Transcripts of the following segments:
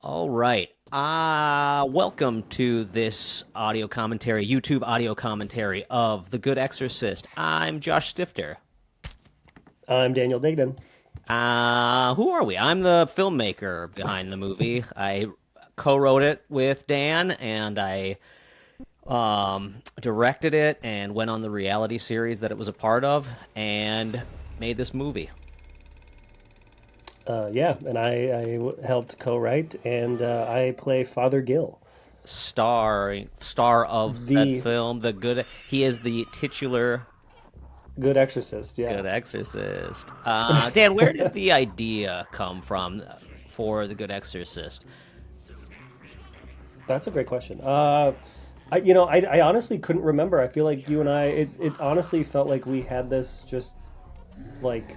All right. Welcome to this audio commentary, YouTube audio commentary of The Good Exorcist. I'm Josh Stifter. I'm Daniel Degnan. Who are we? I'm the filmmaker behind the movie. I co-wrote it with Dan, and I directed it and went on the reality series that it was a part of, and made this movie. Yeah, and I helped co-write, and I play Father Gill, Star of said the film, the good. He is the titular Good Exorcist. Yeah, Good Exorcist. Dan, where did the idea come from for The Good Exorcist? that's a great question. I honestly couldn't remember. I feel like you and it honestly felt like we had this just like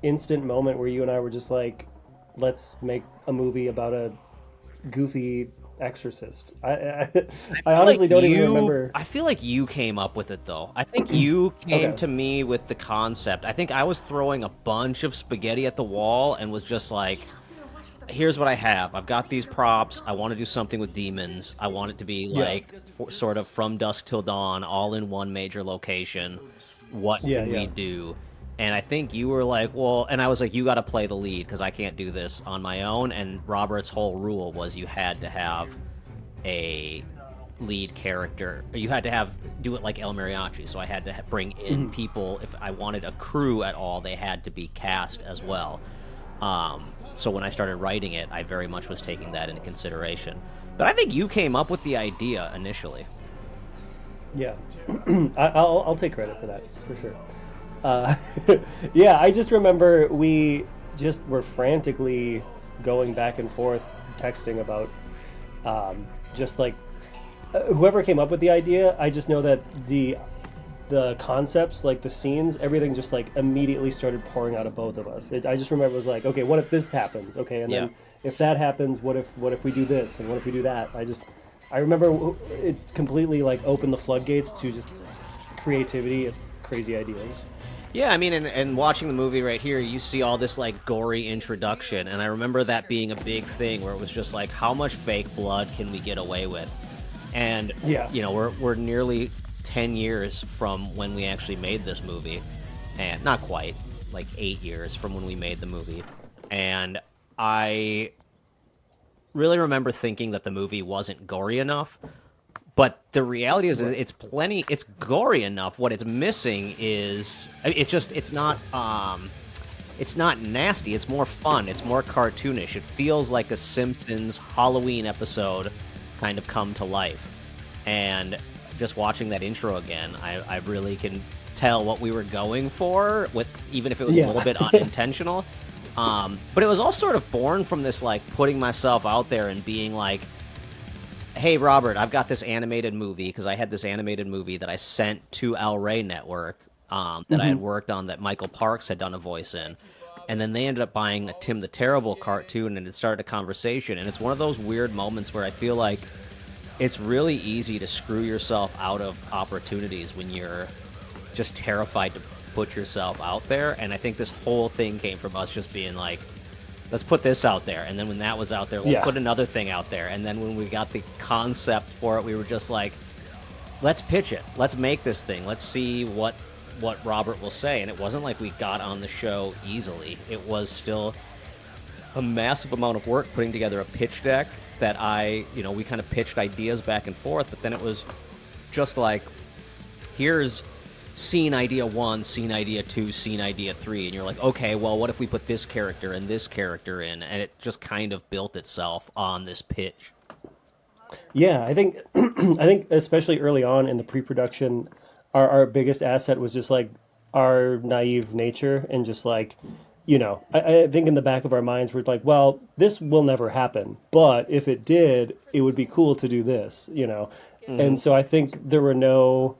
instant moment where you and I were just like, let's make a movie about a goofy exorcist. I honestly don't even remember. I feel like you came up with it though. I think you came Okay. to me with the concept. I think I was throwing a bunch of spaghetti at the wall and was just like, here's what I have. I've got these props. I want to do something with demons. I want it to be Yeah. like sort of from dusk till dawn, all in one major location. What Yeah. can we Yeah. do? And I think you were like, well, and I was like, you got to play the lead because I can't do this on my own. And Robert's whole rule was you had to have a lead character. You had to have do it like El Mariachi. So I had to bring in people. If I wanted a crew at all, they had to be cast as well. So when I started writing it, I very much was taking that into consideration. But I think you came up with the idea initially. Yeah. I'll take credit for that for sure. Uh, yeah, I just remember we just were frantically going back and forth texting about just like whoever came up with the idea. I just know that the concepts, like the scenes, everything just like immediately started pouring out of both of us. I just remember it was like, okay, what if this happens? Okay, and Yeah. then if that happens, what if we do this and what if we do that? I remember it completely like opened the floodgates to just creativity and crazy ideas. Yeah, I mean, and watching the movie right here, you see all this like gory introduction, and I remember that being a big thing where it was just like, how much fake blood can we get away with? And Yeah. we're nearly 10 years from when we actually made this movie, and not quite, like 8 years from when we made the movie, and I really remember thinking that the movie wasn't gory enough. But the reality is, Right. it's gory enough. What it's missing is, it's not nasty. It's more fun. It's more cartoonish. It feels like a Simpsons Halloween episode kind of come to life. And just watching that intro again, I really can tell what we were going for, with even if it was a little Yeah. bit unintentional. But it was all sort of born from this like putting myself out there and being like, hey Robert, I've got this animated movie, because I had this animated movie that I sent to El Rey Network, that I had worked on, that Michael Parks had done a voice in, and then they ended up buying a Tim the Terrible cartoon, and it started a conversation. And it's one of those weird moments where I feel like it's really easy to screw yourself out of opportunities when you're just terrified to put yourself out there. And I think this whole thing came from us just being like, let's put this out there. And then when that was out there, we'll Yeah. put another thing out there. And then when we got the concept for it, we were just like, let's pitch it. Let's make this thing. Let's see what Robert will say. And it wasn't like we got on the show easily. It was still a massive amount of work putting together a pitch deck that we kind of pitched ideas back and forth, but then it was just like, here's scene idea one, scene idea two, scene idea three, and you're like, okay, well, what if we put this character and this character in? And it just kind of built itself on this pitch. Yeah, I think I think especially early on in the pre-production, our biggest asset was just like our naive nature and just like, I think in the back of our minds we're like, well, this will never happen, but if it did, it would be cool to do this. Hmm. And so I think there were no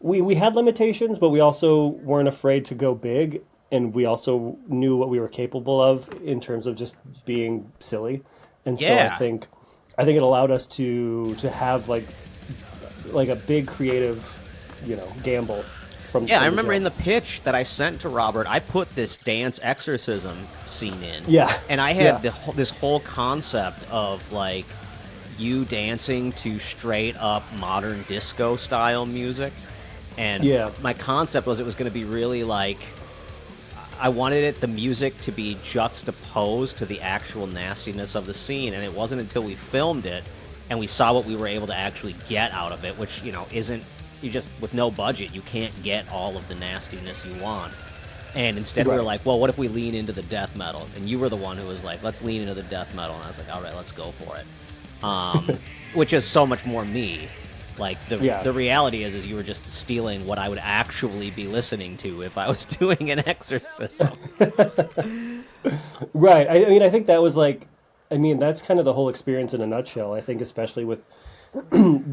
we had limitations, but we also weren't afraid to go big, and we also knew what we were capable of in terms of just being silly. And so I Yeah. think I think it allowed us to have like a big creative, gamble Yeah, I from the remember in jump. the pitch that I sent to Robert, I put this dance exorcism scene in, Yeah, and I had yeah, this whole concept of like you dancing to straight up modern disco style music, and yeah. my concept was it was going to be really like I wanted the music to be juxtaposed to the actual nastiness of the scene, and it wasn't until we filmed it and we saw what we were able to actually get out of it, which, isn't, you just, with no budget, you can't get all of the nastiness you want. And instead we were Right. like, well, what if we lean into the death metal? And you were the one who was like, let's lean into the death metal. And I was like, all right, let's go for it. Which is so much more me. Like Yeah. the reality is you were just stealing what I would actually be listening to if I was doing an exorcism. Right. I mean, I think that was like, I mean, that's kind of the whole experience in a nutshell. I think, especially with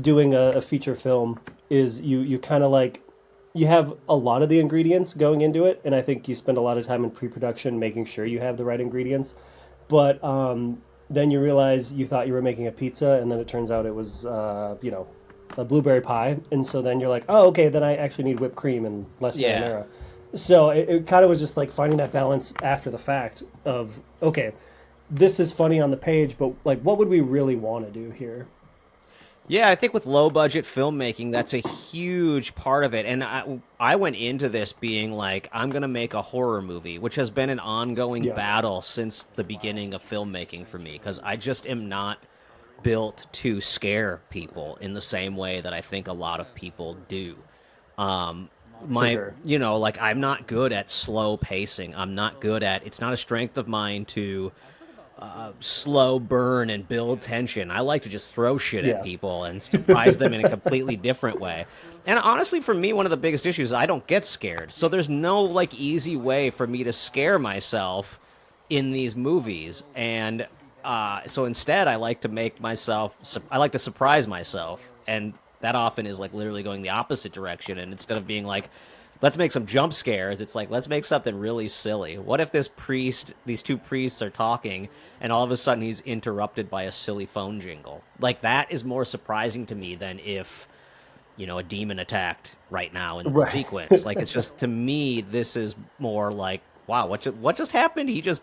doing a feature film, is you kind of like, you have a lot of the ingredients going into it, and I think you spend a lot of time in pre-production making sure you have the right ingredients. But then you realize you thought you were making a pizza, and then it turns out it was, a blueberry pie, and so then you're like, oh, okay, then I actually need whipped cream and less Yeah. marinara. So it kind of was just like finding that balance after the fact of, okay, this is funny on the page, but like, what would we really want to do here? Yeah, I think with low budget filmmaking, that's a huge part of it. And I went into this being like, I'm going to make a horror movie, which has been an ongoing Yeah, battle since the beginning of filmmaking for me, because I just am not built to scare people in the same way that I think a lot of people do. Um, for my, sure. like I'm not good at slow pacing. I'm not good at, it's not a strength of mine to slow burn and build tension. I like to just throw shit at Yeah, people and surprise them in a completely different way. And honestly, for me, one of the biggest issues is I don't get scared. So there's no like easy way for me to scare myself in these movies. And so instead, I like to make myself, I like to surprise myself. And that often is like literally going the opposite direction. And instead of being like, let's make some jump scares. It's like, let's make something really silly. What if these two priests are talking, and all of a sudden he's interrupted by a silly phone jingle? Like, that is more surprising to me than if, a demon attacked right now in the right. sequence. Like, it's just, to me, this is more like, wow, what just happened? He just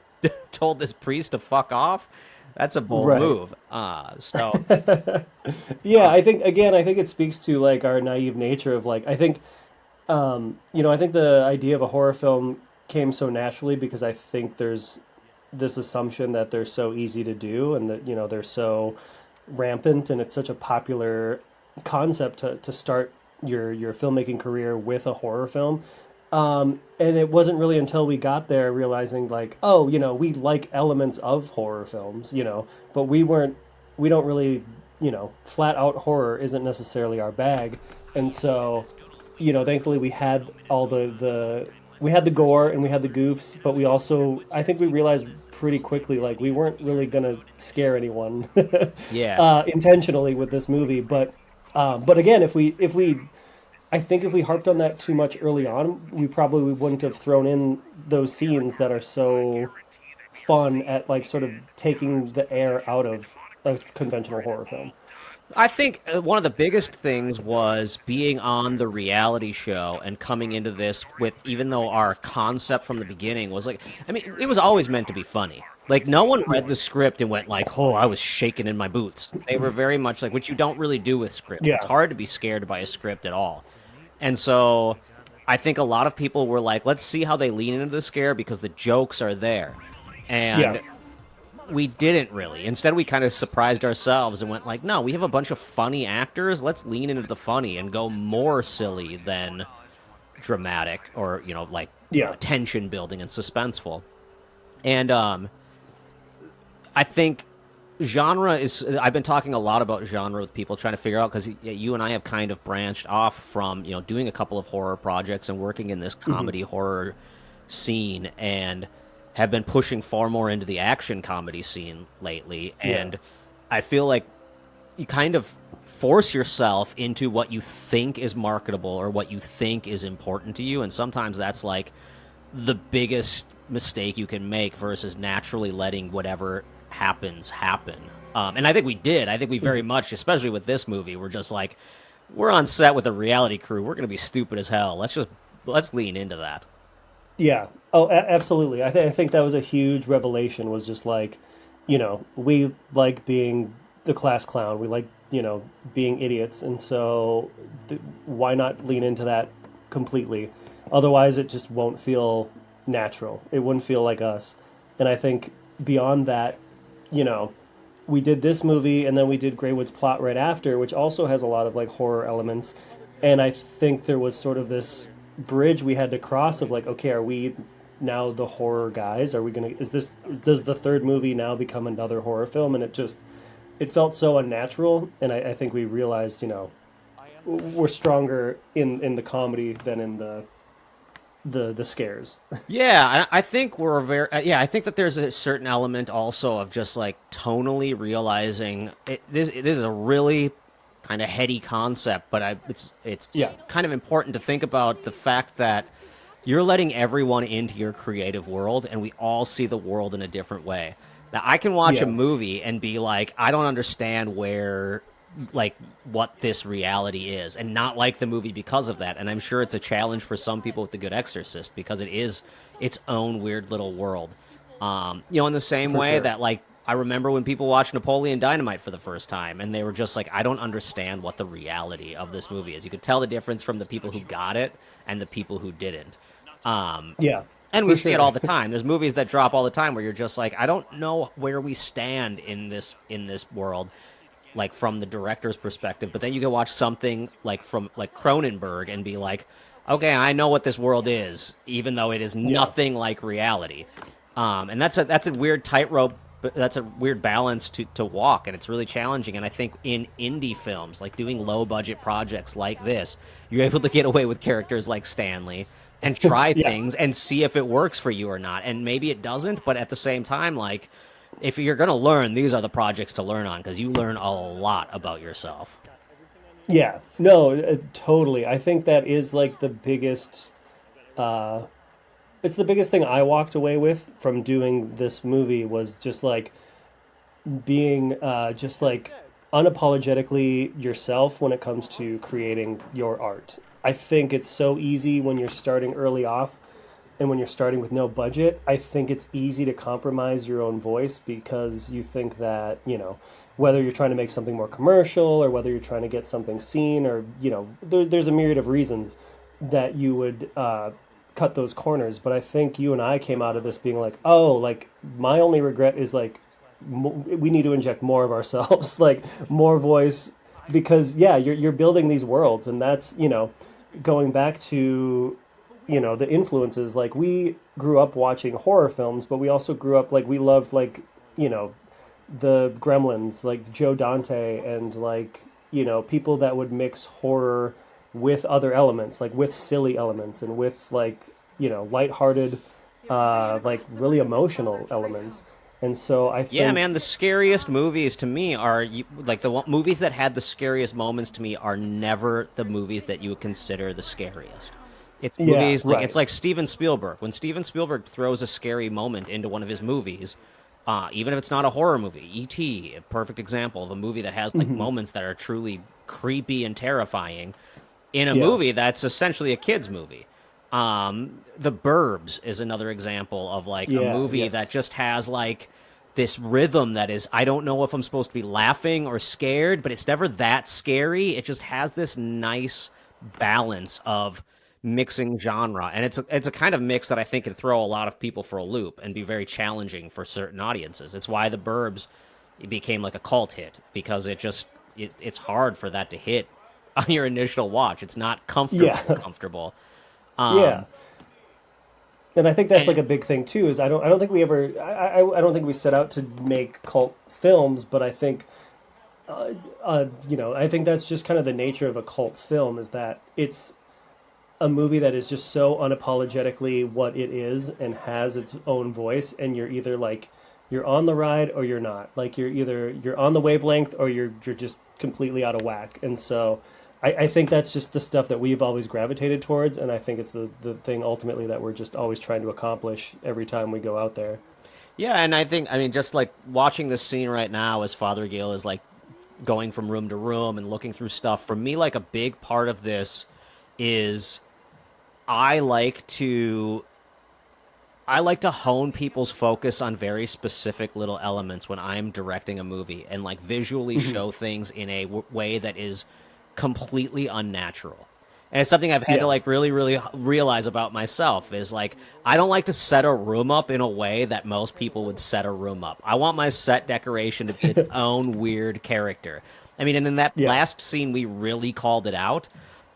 told this priest to fuck off? That's a bold Right. move. So, Yeah, I think, again, I think it speaks to like our naive nature of like, I think, I think the idea of a horror film came so naturally because I think there's this assumption that they're so easy to do, and that, they're so rampant, and it's such a popular concept to start your filmmaking career with a horror film. And it wasn't really until we got there realizing like, oh, we like elements of horror films, but we don't really, flat out horror isn't necessarily our bag. And so, thankfully we had all we had the gore and we had the goofs, but we also, I think we realized pretty quickly, like we weren't really gonna scare anyone yeah. intentionally with this movie. But again, I think if we harped on that too much early on, we probably wouldn't have thrown in those scenes that are so fun at like sort of taking the air out of a conventional horror film. I think one of the biggest things was being on the reality show and coming into this with, even though our concept from the beginning was like, I mean, it was always meant to be funny. Like, no one read Yeah. the script and went like, oh, I was shaking in my boots. They were very much like, which you don't really do with script. It's Yeah. hard to be scared by a script at all. And so I think a lot of people were like, let's see how they lean into the scare because the jokes are there. Yeah. And we didn't really. Instead, we kind of surprised ourselves and went like, no, we have a bunch of funny actors. Let's lean into the funny and go more silly than dramatic or, like Yeah. tension building and suspenseful. And I think genre is, I've been talking a lot about genre with people trying to figure out, because you and I have kind of branched off from, doing a couple of horror projects and working in this Hmm. comedy horror scene, and have been pushing far more into the action comedy scene lately. Yeah. And I feel like you kind of force yourself into what you think is marketable or what you think is important to you, and sometimes that's like the biggest mistake you can make versus naturally letting whatever happens happen. And I think we did. I think we very much, especially with this movie, we're just like, we're on set with a reality crew. We're going to be stupid as hell. Let's just let's lean into that. Yeah. Oh, absolutely. I think that was a huge revelation. Was just like, we like being the class clown. We like, being idiots, and so why not lean into that completely? Otherwise, it just won't feel natural. It wouldn't feel like us. And I think beyond that, you know, we did this movie, and then we did Greywood's Plot right after, which also has a lot of like horror elements. And I think there was sort of this bridge we had to cross of like, okay, are we now the horror guys? Are we gonna? Does the third movie now become another horror film? And it felt so unnatural. And I think we realized, we're stronger in the comedy than in the scares. Yeah, I think we're very. Yeah, I think that there's a certain element also of just like tonally realizing this is a really kind of heady concept, but it's Yeah, kind of important to think about the fact that you're letting everyone into your creative world, and we all see the world in a different way. Now, I can watch a yeah, movie and be like, I don't understand where, like, what this reality is, and not like the movie because of that. And I'm sure it's a challenge for some people with The Good Exorcist because it is its own weird little world. In the same for way sure. that, like, I remember when people watched Napoleon Dynamite for the first time, and they were just like, I don't understand what the reality of this movie is. You could tell the difference from the people who got it and the people who didn't. Um, Yeah, and we for see it sure. all the time. There's movies that drop all the time where you're just like, I don't know where we stand in this world, like from the director's perspective. But then you can watch something like from like Cronenberg and be like, okay, I know what this world is, even though it is Yeah, nothing like reality. And that's a weird tightrope. That's a weird balance to walk, and it's really challenging. And I think in indie films, like doing low budget projects like this, you're able to get away with characters like Stanley and try yeah. things and see if it works for you or not. And maybe it doesn't, but at the same time, like if you're gonna learn, these are the projects to learn on because you learn a lot about yourself. Yeah, no, totally. I think that is like the biggest. It's the biggest thing I walked away with from doing this movie was just like being just like unapologetically yourself when it comes to creating your art. I think it's so easy when you're starting early off and when you're starting with no budget. I think it's easy to compromise your own voice because you think that, whether you're trying to make something more commercial or whether you're trying to get something seen or, there's a myriad of reasons that you would cut those corners. But I think you and I came out of this being like, oh, like my only regret is like we need to inject more of ourselves, like more voice, because yeah, you're building these worlds, and that's going back to the influences. Like we grew up watching horror films, but we also grew up like we loved like you know the Gremlins, like Joe Dante, and like people that would mix horror with other elements, like with silly elements and with like lighthearted, like really emotional elements. And so I Yeah, think, man, the scariest movies to me are like movies that had the scariest moments to me are never the movies that you would consider the scariest. It's yeah, movies like it's right, like Steven Spielberg. When Steven Spielberg throws a scary moment into one of his movies, even if it's not a horror movie, E.T., a perfect example of a movie that has like hmm, moments that are truly creepy and terrifying in a yeah, movie that's essentially a kids movie. The Burbs is another example of like a yeah, movie that yes, just has like this rhythm that is I don't know if I'm supposed to be laughing or scared, but it's never that scary. It just has this nice balance of mixing genre, and it's a kind of mix that I think can throw a lot of people for a loop and be very challenging for certain audiences. It's why The Burbs became like a cult hit because it's hard for that to hit on your initial watch. It's not yeah, comfortable. yeah. Um, And I think that's like and a big thing too. Is I don't think we ever I don't think we set out to make cult films, but I think I think that's just kind of the nature of a cult film is that it's a movie that is just so unapologetically what it is and has its own voice, and you're either like you're on the ride or you're not. Like you're on the wavelength or you're just completely out of whack. And so I think that's just the stuff that we've always gravitated towards, and I think it's the thing ultimately that we're just always trying to accomplish every time we go out there. yeah, and I mean, just like watching this scene right now as Father Gale is like going from room to room and looking through stuff. For me, like a big part of this is I like to I like to hone people's focus on very specific little elements when I'm directing a movie and like visually Mhm. show things in a way that is completely unnatural. And it's something I've had to Yeah. like really realize about myself is like I don't like to set a room up in a way that most people would set a room up. I want my set decoration to be its own weird character. I mean, and in that Yeah. last scene we really called it out.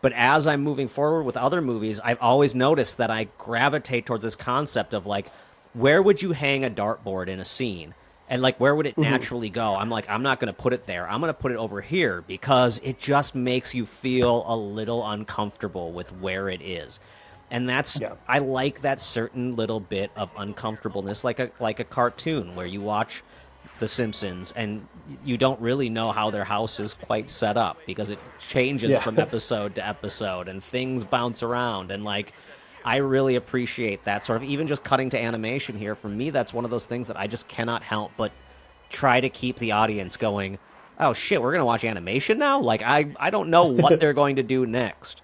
But as I'm moving forward with other movies, I've always noticed that I gravitate towards this concept of like, where would you hang a dartboard in a scene? And like, where would it Hmm. naturally go? I'm like, I'm not going to put it there. I'm going to put it over here because it just makes you feel a little uncomfortable with where it is. And that's Yeah. I like that certain little bit of uncomfortableness, like a cartoon where you watch the Simpsons, and you don't really know how their house is quite set up because it changes Yeah. from episode to episode and things bounce around. And like, I really appreciate that sort of even just cutting to animation here. For me, that's one of those things that I just cannot help but try to keep the audience going. Oh shit, we're gonna watch animation now? Like I don't know what they're going to do next.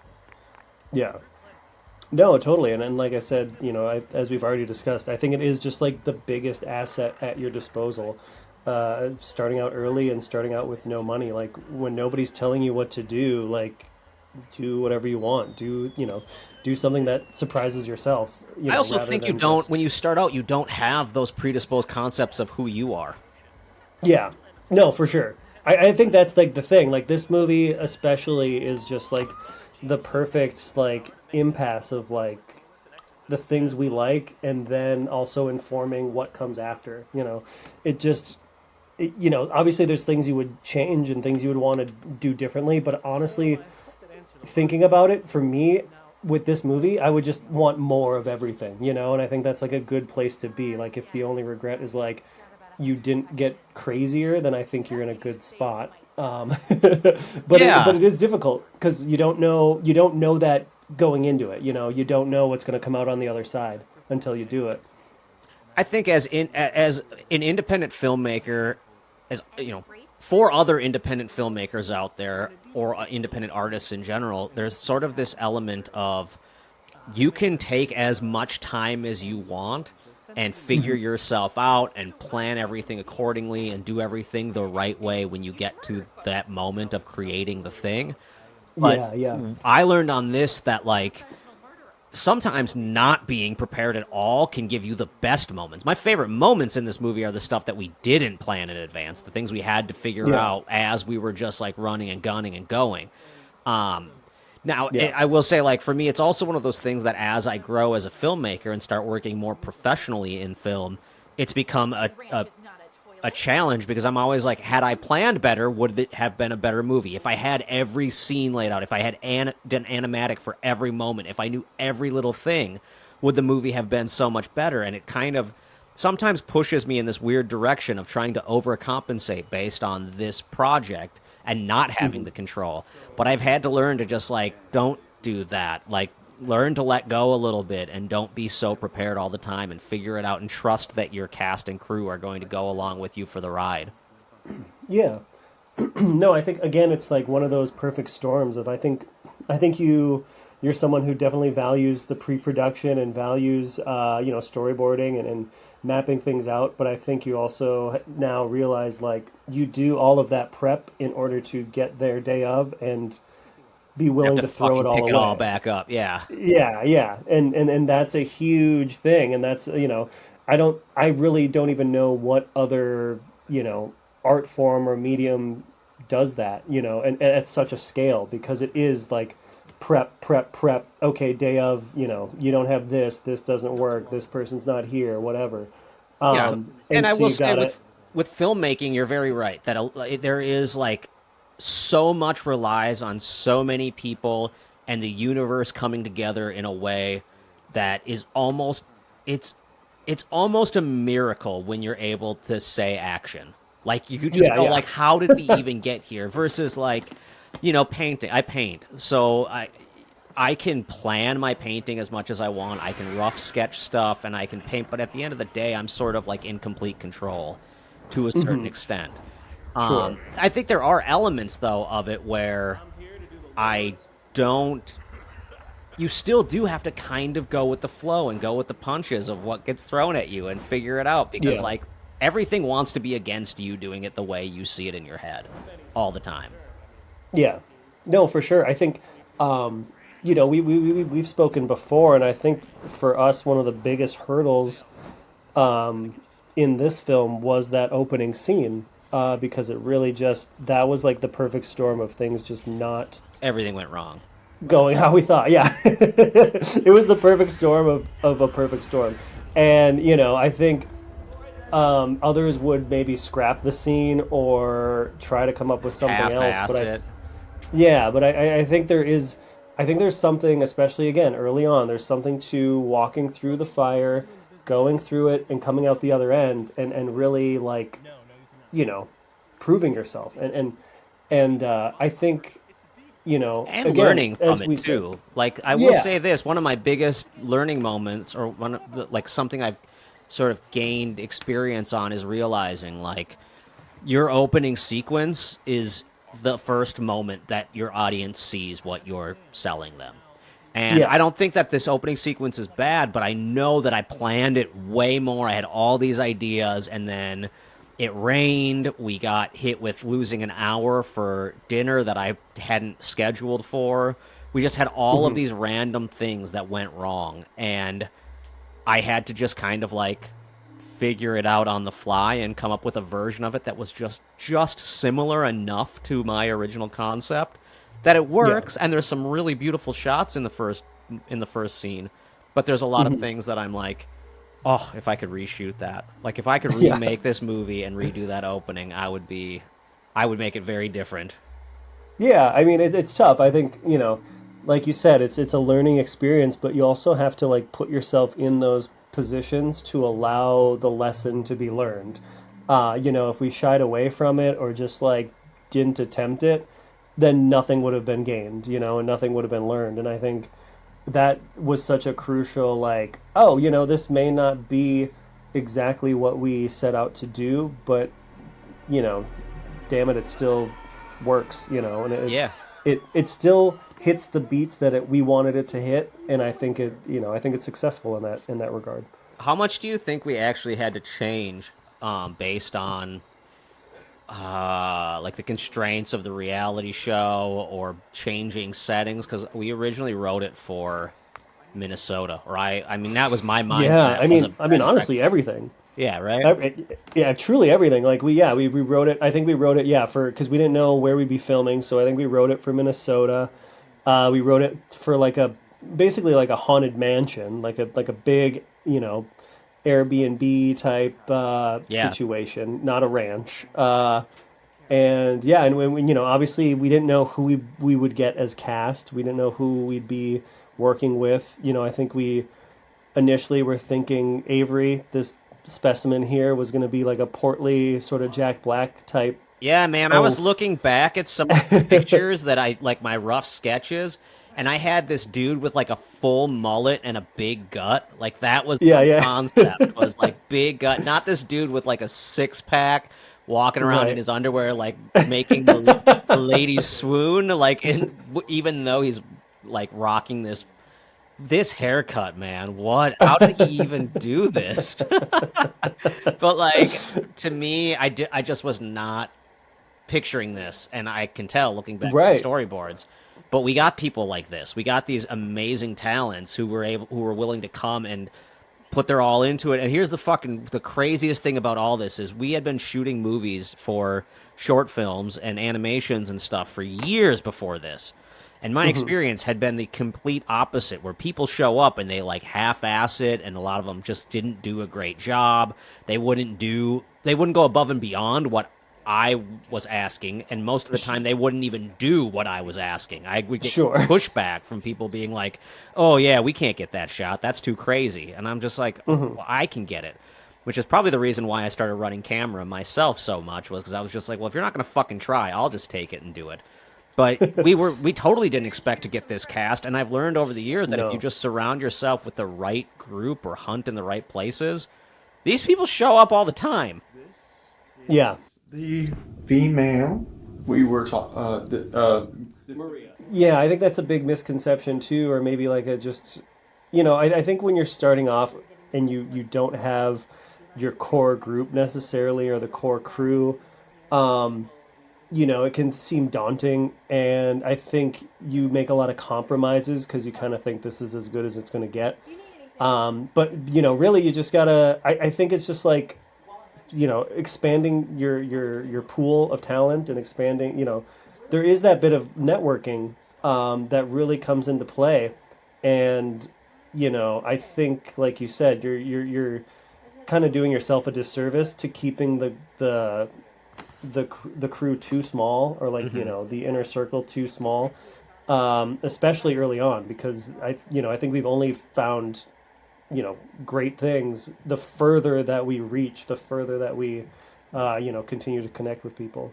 Yeah. No, totally. And like I said, as we've already discussed, I think it is just like the biggest asset at your disposal. Starting out early and starting out with no money, like when nobody's telling you what to do, like do whatever you want. Do something that surprises yourself, I also rather think you than don't, just when you start out, you don't have those predisposed concepts of who you are. yeah. No, for sure. I think that's like the thing. Like this movie especially is just like the perfect like impasse of like the things we like and then also informing what comes after. It just obviously there's things you would change and things you would want to do differently, but honestly, thinking about it for me with this movie, I would just want more of everything, and I think that's like a good place to be. Like if the only regret is like you didn't get crazier, then I think you're in a good spot. But Yeah, it is difficult because you don't know that going into it. You don't know what's going to come out on the other side until you do it. I think as an independent filmmaker, as you know, for other independent filmmakers out there or independent artists in general, there's sort of this element of you can take as much time as you want and figure yourself out and plan everything accordingly and do everything the right way when you get to that moment of creating the thing. But Yeah, yeah, I learned on this that like sometimes not being prepared at all can give you the best moments. My favorite moments in this movie are the stuff that we didn't plan in advance, the things we had to figure yeah, out as we were just like running and gunning and going. Um, now, yeah. I will say, like, for me, it's also one of those things that as I grow as a filmmaker and start working more professionally in film, it's become a challenge because I'm always like, had I planned better, would it have been a better movie? If I had every scene laid out, if I had done animatic for every moment, if I knew every little thing, would the movie have been so much better? And it kind of sometimes pushes me in this weird direction of trying to overcompensate based on this project and not having Hmm. the control. But I've had to learn to just like, don't do that. Like, learn to let go a little bit and don't be so prepared all the time and figure it out and trust that your cast and crew are going to go along with you for the ride. Yeah. No, I think again it's like one of those perfect storms of I think you're someone who definitely values the pre-production and values storyboarding and mapping things out, but I think you also now realize like you do all of that prep in order to get there day of and be You have willing to to throw it fucking all pick it all away. back up. Yeah. Yeah, yeah, and that's a huge thing, and that's I really don't even know what other art form or medium does that, and at such a scale because it is like prep, prep, prep. Okay, day of, you don't have this doesn't work, this person's not here, whatever, Yeah. And and I so will you say gotta, with filmmaking, you're very right that there is like so much relies on so many people and the universe coming together in a way that is almost it's it's almost a miracle when you're able to say action. Like you could just yeah, go yeah, like how did we even get here versus like painting. I paint. So I can plan my painting as much as I want. I can rough sketch stuff and I can paint, but at the end of the day, I'm sort of like in complete control to a certain extent. sure, I think there are elements though of it where I don't you still do have to kind of go with the flow and go with the punches of what gets thrown at you and figure it out because, Yeah. like, everything wants to be against you doing it the way you see it in your head all the time. Yeah, no, for sure. I think, we've spoken before, and I think for us, one of the biggest hurdles in this film was that opening scene, because it really just that was like the perfect storm of things just not Everything went wrong. going how we thought. Yeah, it was the perfect storm of a perfect storm, and I think others would maybe scrap the scene or try to come up with something else, Half-ass it. yeah, but I think I think there's something, especially again early on, there's something to walking through the fire, going through it, and coming out the other end, and really like, you know, proving yourself, and I think, And again, learning from as it we said, too. Like I will yeah, say this, one of my biggest learning moments, or one of the, like something I've sort of gained experience on, is realizing like your opening sequence is the first moment that your audience sees what you're selling them. And yeah, I don't think that this opening sequence is bad, but I know that I planned it way more. I had all these ideas, and then it rained. We got hit with losing an hour for dinner that I hadn't scheduled for. We just had all of hmm these random things that went wrong. And I had to just kind of like figure it out on the fly and come up with a version of it that was just similar enough to my original concept that it yeah, works, and there's some really beautiful shots in the first scene, but there's a lot of hmm things that I'm like, oh, if I could reshoot that, like if I could yeah. remake this movie and redo that opening, I would make it very different. Yeah, I mean it's tough. I think, like you said, it's a learning experience, but you also have to like put yourself in those positions to allow the lesson to be learned. If we shied away from it or just like didn't attempt it, then nothing would have been gained, and nothing would have been learned. And I think that was such a crucial like, oh, this may not be exactly what we set out to do, but you know, damn it, it still works, and Yeah. it still hits the beats that we wanted it to hit, and I think it's successful in that regard. How much do you think we actually had to change based on like the constraints of the reality show or changing settings? Because we originally wrote it for Minnesota, or I mean that was my Yeah, mindset as a director. honestly, everything. Yeah, right. Yeah, truly everything. Like we wrote it. I think we wrote it. Yeah, for because we didn't know where we'd be filming, so I think we wrote it for Minnesota. We wrote it for like a basically like a haunted mansion, like a big Airbnb type Yeah, situation, not a ranch. And yeah, and when obviously we didn't know who we would get as cast. We didn't know who we'd be working with. I think we initially were thinking Avery, this specimen here, was going to be like a portly sort of Jack Black type yeah, man. I was oaf. looking back at some of the pictures that I like my rough sketches, and I had this dude with like a full mullet and a big gut. Like that was Yeah, the yeah, concept, was like big gut, not this dude with like a six pack walking around in right. his underwear, like making the ladies swoon. Like, even though he's like rocking this haircut, man. What? How did he even do this? But like to me, I just was not picturing this, and I can tell looking back at the Right. storyboards. But we got people like this. We got these amazing talents who were willing to come and put their all into it. And here's the craziest thing about all this is we had been shooting movies for short films and animations and stuff for years before this. And my hmm experience had been the complete opposite, where people show up and they like half-ass it, and a lot of them just didn't do a great job. They wouldn't go above and beyond what I was asking, and most of the time they wouldn't even do what I was asking. I would get Sure. pushback from people being like, "Oh yeah, we can't get that shot. That's too crazy." And I'm just like, "Oh, hmm well, I can get it." Which is probably the reason why I started running camera myself so much, was because I was just like, "Well, if you're not going to fucking try, I'll just take it and do it." But we totally didn't expect to get this cast, and I've learned over the years that if you No. just surround yourself with the right group or hunt in the right places, these people show up all the time. Yeah. The female we were talking, Yeah, I think that's a big misconception too, or maybe like a just, I think when you're starting off and you don't have your core group necessarily or the core crew, um, it can seem daunting, and I think you make a lot of compromises because you kind of think this is as good as it's going to get. But really, you just gotta. I think it's just like expanding your pool of talent and expanding. There is that bit of networking that really comes into play, and I think, like you said, you're kind of doing yourself a disservice to keeping the crew too small, or like Hmm. the inner circle too small, especially early on, because I think we've only found great things the further that we reach, the further that we continue to connect with people.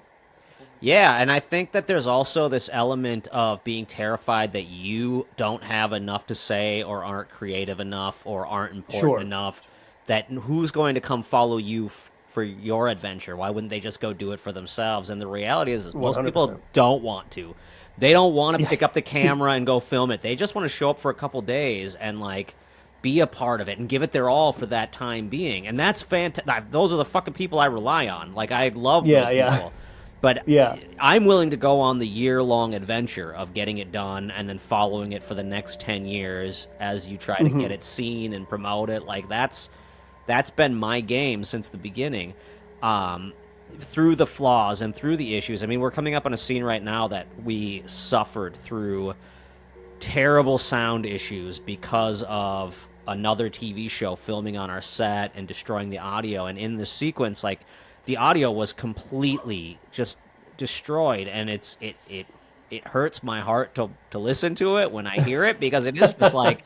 Yeah, and I think that there's also this element of being terrified that you don't have enough to say or aren't creative enough or aren't important Sure. enough, that who's going to come follow you for your adventure? Why wouldn't they just go do it for themselves? And the reality is most people 100%. don't want to. They don't want to Yeah. pick up the camera and go film it. They just want to show up for a couple days and like be a part of it and give it their all for that time being. And that's fantastic. Those are the fucking people I rely on. Like I love those Yeah. Yeah. people. But Yeah. I'm willing to go on the year-long adventure of getting it done and then following it for the next 10 years as you try to get Hmm. it seen and promote it. Like that's been my game since the beginning. Um, Through the flaws and through the issues. I mean, we're coming up on a scene right now that we suffered through terrible sound issues because of another TV show filming on our set and destroying the audio. And in this sequence, like the audio was completely just destroyed, and it hurts my heart to listen to it when I hear it because it is just like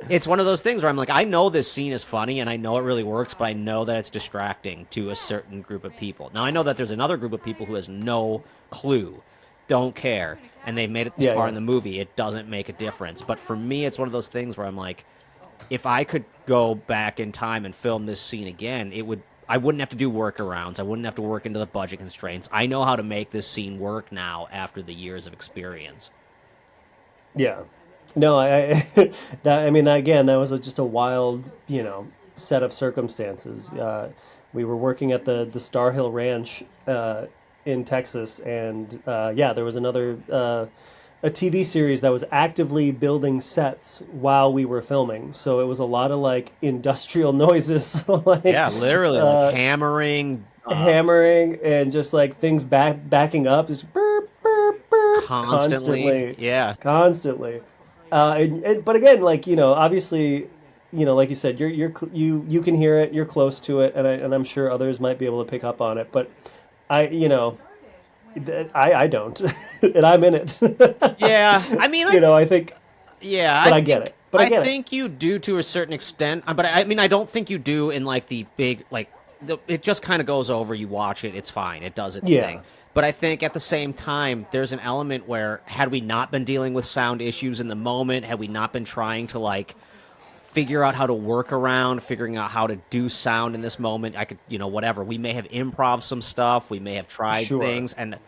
it's one of those things where I'm like, I know this scene is funny and I know it really works, but I know that it's distracting to a certain group of people. Now I know that there's another group of people who has no clue, don't care, and they've made it this Yeah. far Yeah. in the movie. It doesn't make a difference. But for me, it's one of those things where I'm like, if I could go back in time and film this scene again, it would. I wouldn't have to do workarounds. I wouldn't have to work into the budget constraints. I know how to make this scene work now after the years of experience. Yeah. No, that, I mean, again, that was just a wild, set of circumstances. We were working at the Star Hill Ranch in Texas, and yeah, there was another a TV series that was actively building sets while we were filming. So it was a lot of like industrial noises, like Yeah, literally, like uh, hammering hammering and just like things backing up, just burp burp burp constantly. constantly, Yeah. constantly. But again, like obviously, like you said, you can hear it, you're close to it, and I'm sure others might be able to pick up on it. But I you know I don't, and I'm in it. Yeah. I mean, I think, yeah, but I get it. But I I get it. think you do to a certain extent, but I mean, I don't think you do in like the big like it just kind of goes over. You watch it, it's fine, it does its thing. Yeah, But I think at the same time, there's an element where had we not been dealing with sound issues in the moment, had we not been trying to like figure out how to work around figuring out how to do sound in this moment, I could, whatever. We may have improv some stuff, we may have tried sure, things, and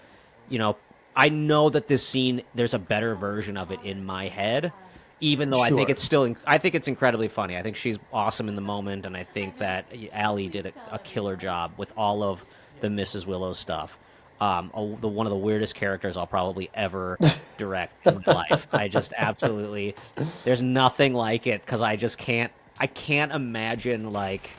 you know, I know that this scene, there's a better version of it in my head, even though I think sure. it's still, I think it's incredibly funny. I think she's awesome in the moment, and I think that Allie did a killer job with all of the Mrs. Willow stuff. One of the weirdest characters I'll probably ever direct in my life. I just absolutely, there's nothing like it because I can't imagine like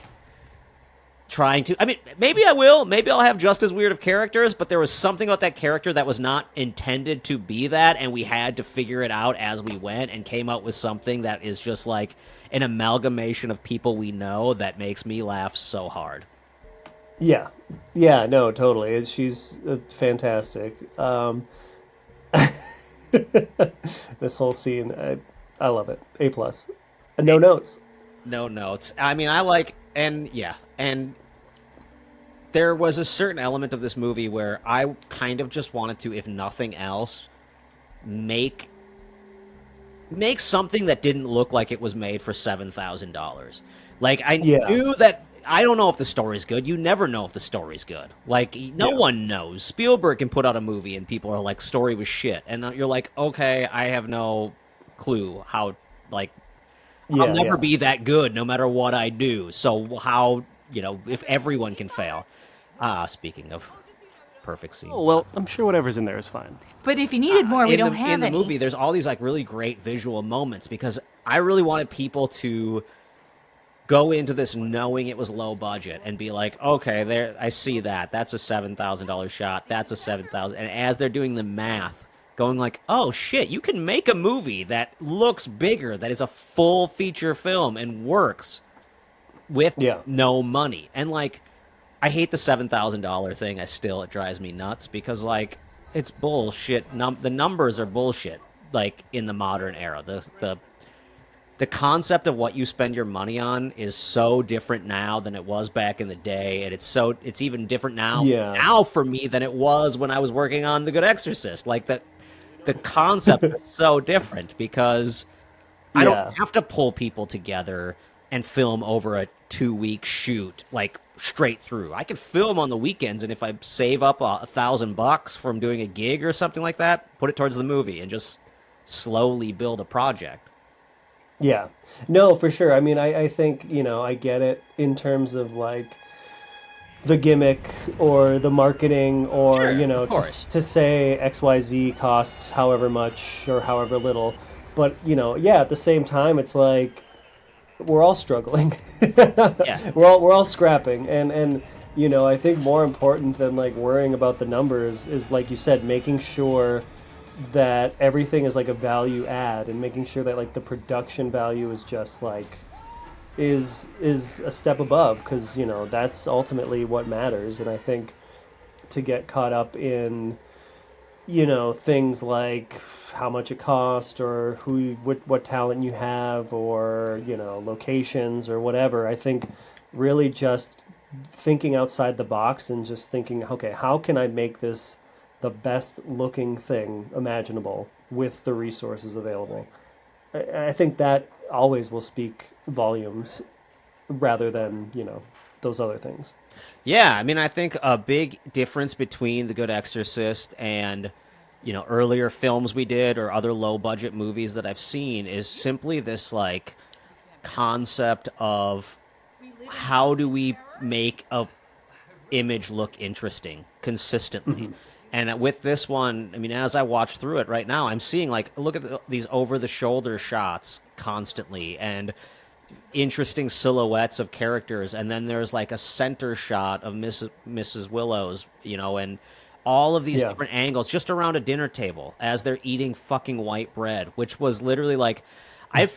trying to. I mean, maybe I will. Maybe I'll have just as weird of characters, but there was something about that character that was not intended to be that, and we had to figure it out as we went and came up with something that is just like an amalgamation of people we know that makes me laugh so hard. Yeah, yeah, no, totally. She's fantastic. This whole scene, I love it. A plus. No notes. No notes. I mean, I like, and yeah, and there was a certain element of this movie where I kind of just wanted to, if nothing else, make make something that didn't look like it was made for $7,000. Like I Yeah, knew that I don't know if the story's good. You never know if the story's good. Like, no Yeah. one knows. Spielberg can put out a movie and people are like, story was shit. And you're like, okay, I have no clue how, like, I'll Yeah, never yeah. be that good no matter what I do. So how, if everyone can fail. Speaking of perfect Oh, scenes. well, I'm sure whatever's in there is fine. But if you needed more, we in don't the have any. movie, there's all these like really great visual moments because I really wanted people to go into this knowing it was low budget and be like, okay, there, I see that. That's a $7,000 shot. That's a 7,000. And as they're doing the math, going like, oh shit, you can make a movie that looks bigger, that is a full feature film and works with Yeah. no money. And like, I hate the $7,000 thing. It drives me nuts because like it's bullshit. The numbers are bullshit. Like in the modern era, the concept of what you spend your money on is so different now than it was back in the day, and it's even different Yeah. now for me than it was when I was working on The Good Exorcist. Like the concept is so different because I Yeah. don't have to pull people together and film over a 2-week shoot like straight through. I can film on the weekends, and if I save up $1,000 from doing a gig or something like that, put it towards the movie and just slowly build a project. Yeah. No, for sure. I mean, I think, I get it in terms of like the gimmick or the marketing or, Sure, of to, course. to say XYZ costs however much or however little. But, yeah, at the same time, it's like we're all struggling. Yeah. we're all scrapping. And, I think more important than like worrying about the numbers is, like you said, making sure that everything is like a value add and making sure that like the production value is just like is a step above because that's ultimately what matters. And I think to get caught up in things like how much it cost or what talent you have or locations or whatever, I think really just thinking outside the box and just thinking, okay, how can I make this the best looking thing imaginable with the resources available? I think that always will speak volumes rather than, those other things. Yeah, I mean, I think a big difference between The Good Exorcist and, earlier films we did or other low budget movies that I've seen is simply this like concept of how do we make a image look interesting consistently. And with this one, I mean, as I watch through it right now, I'm seeing like, look at these over the shoulder shots constantly and interesting silhouettes of characters. And then there's like a center shot of Mrs. Willows, and all of these Yeah. different angles just around a dinner table as they're eating fucking white bread, which was literally like, I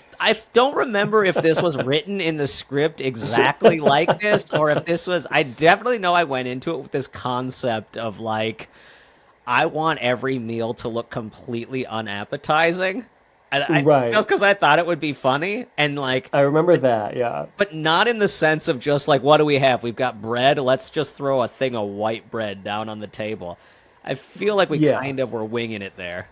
don't remember if this was written in the script exactly like this or if this was, I definitely know I went into it with this concept of like, I want every meal to look completely unappetizing. And Right. just because I thought it would be funny and like, I remember that. Yeah. but not in the sense of just like, what do we have? We've got bread. Let's just throw a thing of white bread down on the table. I feel like we Yeah. kind of were winging it there.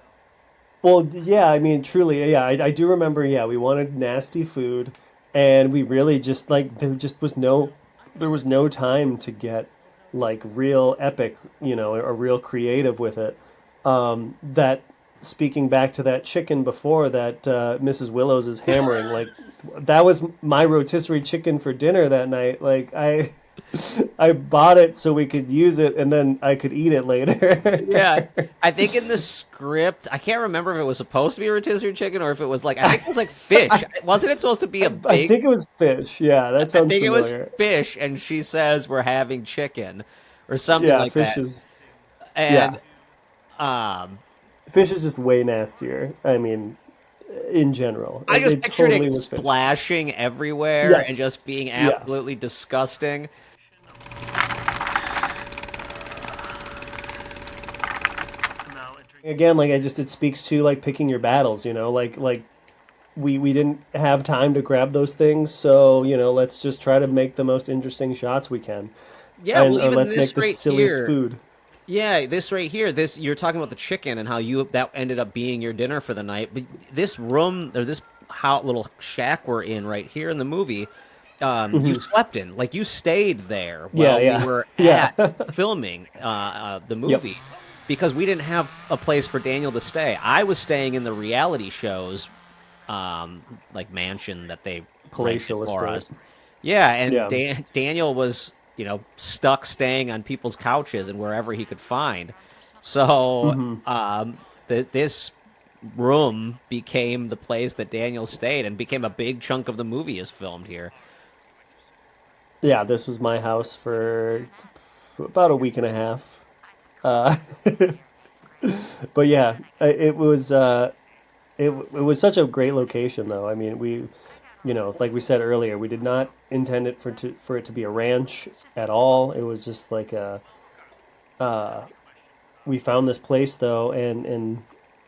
Well, yeah, I mean, truly, yeah, I do remember, yeah, we wanted nasty food, and we really just, like, there was no time to get, like, real epic, or real creative with it. That, speaking back to that chicken before that Mrs. Willows is hammering, like, that was my rotisserie chicken for dinner that night. Like, I bought it so we could use it, and then I could eat it later. Yeah, I think in the script, I can't remember if it was supposed to be a rotisserie chicken or if it was like, I think it was like fish. Wasn't it supposed to be a big? I think it was fish. Yeah, that I sounds think familiar. it was fish, and she says we're having chicken or something Yeah, like fish that. is And yeah, fish is just way nastier. I mean, in general, I just it pictured totally it was fish. splashing everywhere Yes. and just being Yeah. absolutely disgusting. Again, like it speaks to like picking your battles. Like we didn't have time to grab those things, so let's just try to make the most interesting shots we can, Yeah, and well, even let's this make the right silliest here. food. Yeah, this right here, this you're talking about the chicken and how that ended up being your dinner for the night. But this room or this little shack we're in right here in the movie you Hmm. slept in. Like you stayed there Yeah, while we yeah, were yeah. at filming the Yep. movie because we didn't have a place for Daniel to stay. I was staying in the reality shows, like mansion that they rented Palatial for estate. us. Yeah, and Yeah. Daniel was, stuck staying on people's couches and wherever he could find. So, Hmm. this room became the place that Daniel stayed and became a big chunk of the movie is filmed here. Yeah, this was my house for about a week and a half. Uh, but yeah, it was such a great location though. I mean, like we said earlier, we did not intend it for it to be a ranch at all. It was just like we found this place though, and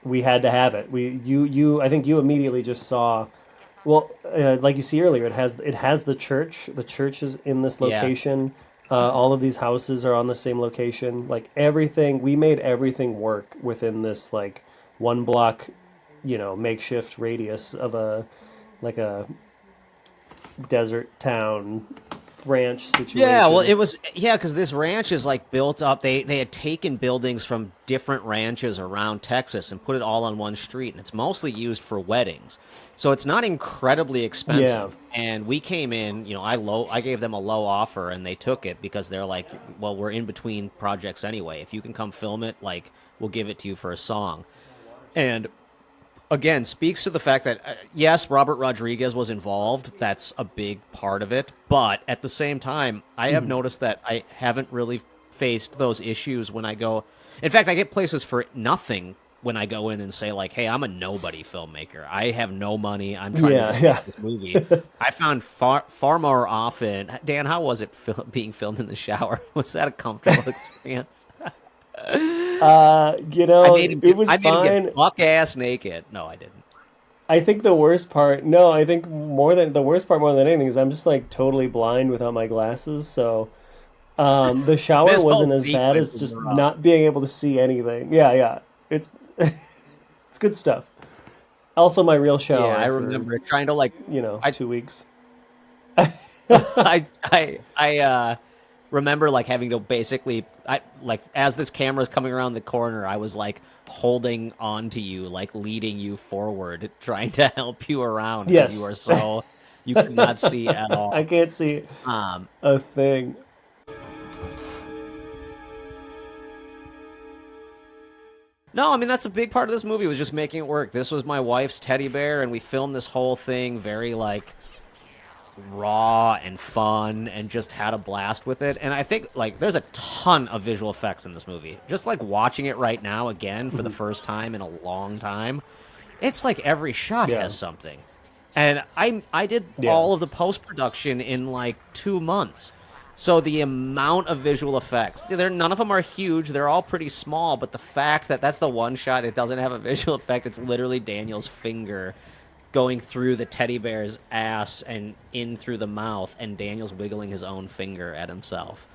we had to have it. I think you immediately just saw. Well, like you see earlier, it has the church. The church is in this Yeah. location. All of these houses are on the same location. Like everything, we made everything work within this like one block, makeshift radius of a desert town ranch Yeah, well, situation. it was because this ranch is like built up. They had taken buildings from different ranches around Texas and put it all on one street, and it's mostly used for weddings. So it's not incredibly Yeah, expensive. And we came in, I gave them a low offer and they took it because they're like, well, we're in between projects anyway. If you can come film it, like we'll give it to you for a song. And again speaks to the fact that yes, Robert Rodriguez was involved. That's a big part of it. But at the same time, I have noticed that I haven't really faced those issues when I go. In fact, I get places for nothing when I go in and say like, "Hey, I'm a nobody filmmaker. I have no money. I'm trying to yeah, just yeah. make this movie." I found far more often. Dan, how was it being filmed in the shower? Was that a comfortable experience? It was I made him get fine. buck ass naked. No, I didn't. I think the worst part, no, I think more than the worst part more than anything is I'm just like totally blind without my glasses. So the shower This whole wasn't as bad sequence as is just rough. not being able to see anything. Yeah, yeah, it's it's good stuff. Also, my real Yeah, I shower for remember trying to like, I, 2 weeks. I remember like having to basically, I like as this camera's coming around the corner, I was like holding on to you, like leading you forward, trying to help you around because Yes, you could not see at I all. can't see Um, a thing. no, I mean that's a big part of this movie was just making it work. This was my wife's teddy bear, and we filmed this whole thing very like raw and fun and just had a blast with it. And I think like there's a ton of visual effects in this movie. Just like watching it right now again for the Mhm. first time in a long time, it's like every shot Yeah, has something. And I did yeah, all of the post production in like 2 months. So the amount of visual effects, none of them are huge. They're all pretty small, but the fact that that's the one shot it doesn't have a visual effect, it's literally Daniel's finger going through the teddy bear's ass and in through the mouth, and Daniel's wiggling his own finger at himself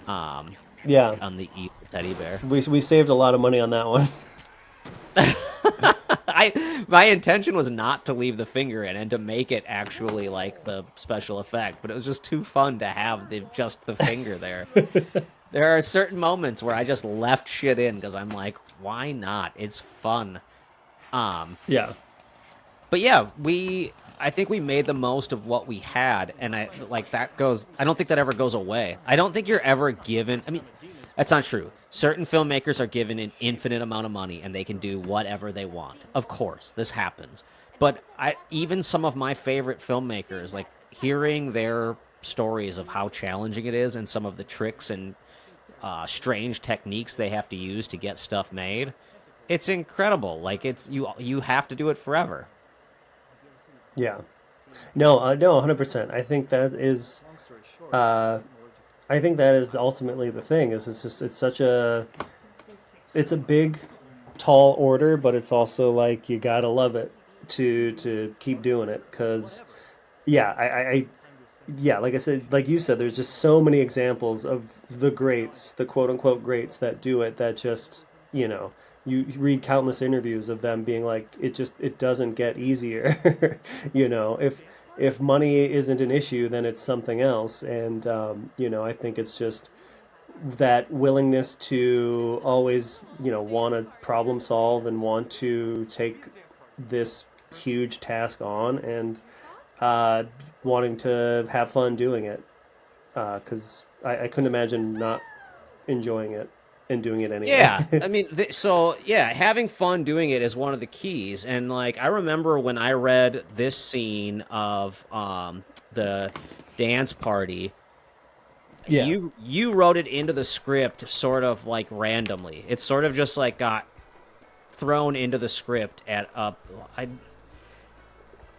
um, yeah. on the evil teddy bear. We saved a lot of money on that one. My intention was not to leave the finger in and to make it actually like the special effect, but it was just too fun to have just the finger there. There are certain moments where I just left shit in because I'm like, why not? It's fun. Um, Yeah, but yeah, I think we made the most of what we had, and I like that goes. I don't think that ever goes away. I don't think you're ever given. I mean, that's not true. Certain filmmakers are given an infinite amount of money, and they can do whatever they want. Of course, this happens. But even some of my favorite filmmakers, like hearing their stories of how challenging it is, and some of the tricks and strange techniques they have to use to get stuff made, it's incredible. Like you have to do it forever. yeah. No, 100%. Uh, I think that is ultimately the thing. Is it's a big, tall order, but it's also like you gotta love it to keep doing it. Cause yeah, yeah, like I said, like you said, there's just so many examples of the greats, the quote unquote greats that do it. That just you read countless interviews of them being like, it doesn't get easier. If if money isn't an issue, then it's something else. And I think it's just that willingness to always, want to problem solve and want to take this huge task on, and uh, wanting to have fun doing it. Because I couldn't imagine not enjoying it and doing it anyway. Yeah, I mean, so yeah, having fun doing it is one of the keys. And like, I remember when I read this scene of the dance party, Yeah. you wrote it into the script sort of like randomly. It sort of just like got thrown into the script at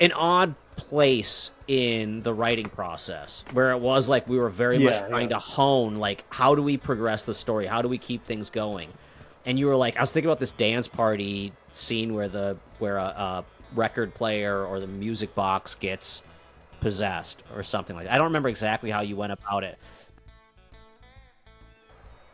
an odd place in the writing process where it was like we were very much Yeah. trying Yeah. to hone like how do we progress the story, how do we keep things going. And you were like, I was thinking about this dance party scene where a record player or the music box gets possessed or something like that. I don't remember exactly how you went about it.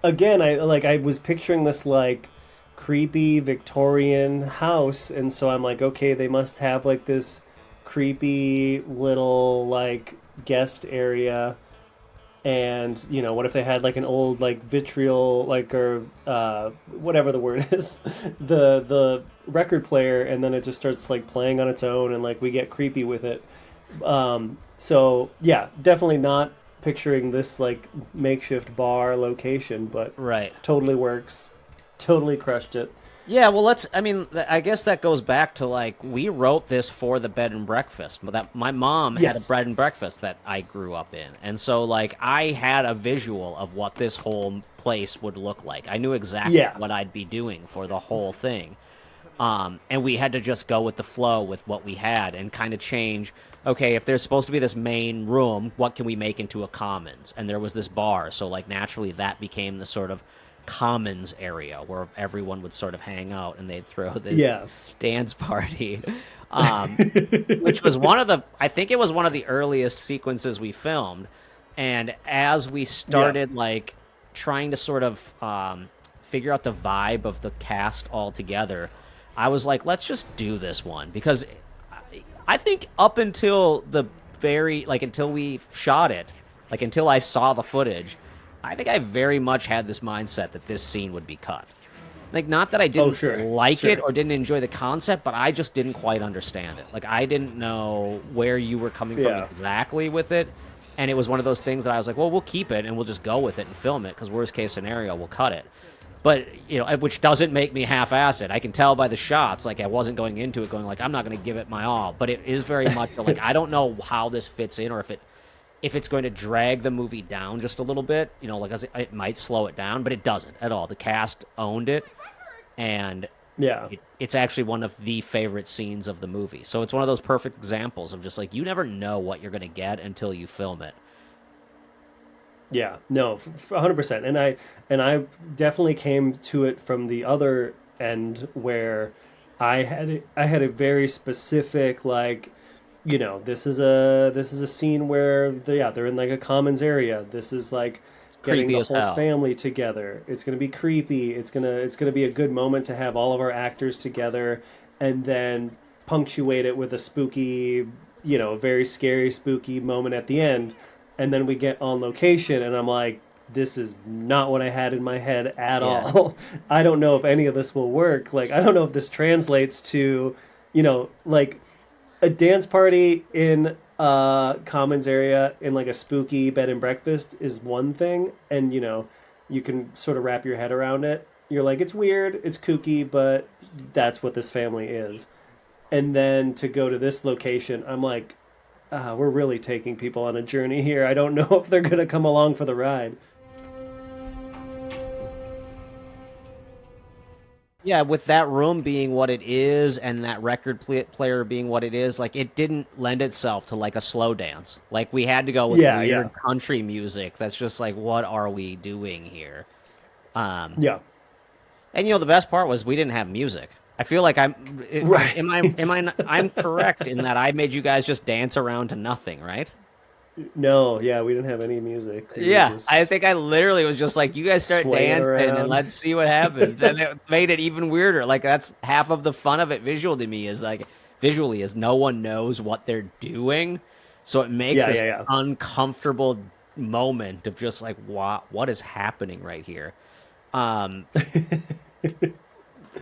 Again, I was picturing this like creepy Victorian house, and so I'm like, okay, they must have like this creepy little like guest area. And what if they had like an old like vitriol like, or whatever the word is, the record player, and then it just starts like playing on its own, and like we get creepy with it. So yeah, definitely not picturing this like makeshift bar location, but Right. totally works. Totally crushed it. Yeah, well, I mean, I guess that goes back to like we wrote this for the bed and breakfast. But that my mom had a Yes. bread and breakfast that I grew up in, and so like I had a visual of what this whole place would look like. I knew exactly Yeah. what I'd be doing for the whole thing, and we had to just go with the flow with what we had and kind of change. Okay, if there's supposed to be this main room, what can we make into a commons? And there was this bar, so like naturally that became the sort of commons area where everyone would sort of hang out and they'd throw this Yeah. dance party, um, which was I think it was one of the earliest sequences we filmed. And as we Yeah. started like trying to sort of figure out the vibe of the cast all together, I was like, let's just do this one because I think up until the until we shot it, like until I saw the footage, I think I very much had this mindset that this scene would be cut. Like, not that I Oh, didn't sure. like it Sure. or didn't enjoy the concept, but I just didn't quite understand it. Like, I didn't know where you were coming from Yeah. exactly with it. And it was one of those things that I was like, well, we'll keep it and we'll just go with it and film it because worst case scenario, we'll cut it. But, which doesn't make me half-ass it. I can tell by the shots, like, I wasn't going into it going like, I'm not going to give it my all. But it is very much like, I don't know how this fits in or if it's going to drag the movie down just a little bit, like it might slow it down, but it doesn't at all. The cast owned it, and Yeah. it's actually one of the favorite scenes of the movie. So it's one of those perfect examples of just like you never know what you're going to get until you film it. Yeah, no, 100%. And I definitely came to it from the other end where I had a very specific like, this is a scene where they're in like a commons area. This is like getting Creepy the as whole hell. family together. It's gonna be creepy. It's gonna be a good moment to have all of our actors together, and then punctuate it with a spooky, very scary, spooky moment at the end. And then we get on location, and I'm like, this is not what I had in my head at Yeah. all. I don't know if any of this will work. Like, I don't know if this translates to, like a dance party in a commons area in like a spooky bed and breakfast is one thing, and you can sort of wrap your head around it. You're like, it's weird, it's kooky, but that's what this family is. And then to go to this location, I'm like, we're really taking people on a journey here. I don't know if they're gonna come along for the ride. Yeah, with that room being what it is and that player being what it is, like it didn't lend itself to like a slow dance. Like we had to go with Yeah, yeah, weird country music. That's just like, what are we doing here? Um, yeah. and the best part was we didn't have music. I feel like am I Right. I'm correct in that I made you guys just dance around to nothing, right? No, yeah, we didn't have any music. We were Yeah, I just think I literally was just like, you guys start swaying dancing and around. let's see what happens. And it made it even weirder. Like that's half of the fun of it visual to me is like visually is no one knows what they're doing. So it makes Yeah, this yeah, yeah. uncomfortable moment of just like, what is happening right here? Um,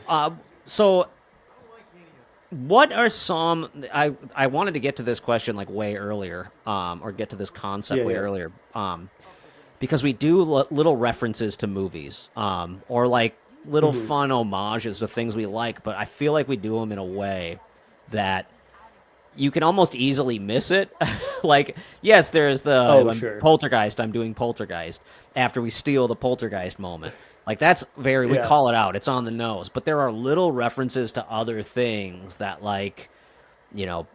uh, so what are some? I wanted to get to this question like way earlier, or get to this concept Yeah, way yeah. earlier, because we do little references to movies, or like little Hmm. fun homages to things we like, but I feel like we do them in a way that you can almost easily miss it. Like, yes, there's the Oh, I'm sure. poltergeist, I'm doing poltergeist after we steal the poltergeist moment. Like that's we Yeah. call it out. It's on the nose. But there are little references to other things that like, you know,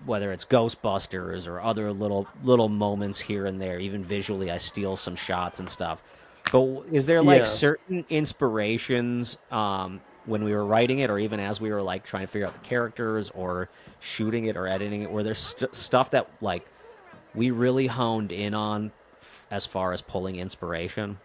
whether it's Ghostbusters or other little moments here and there, even visually I steal some shots and stuff. But is there like Yeah. certain inspirations when we were writing it, or even as we were like trying to figure out the characters or shooting it or editing it, where there's stuff that like we really honed in on as far as pulling inspiration?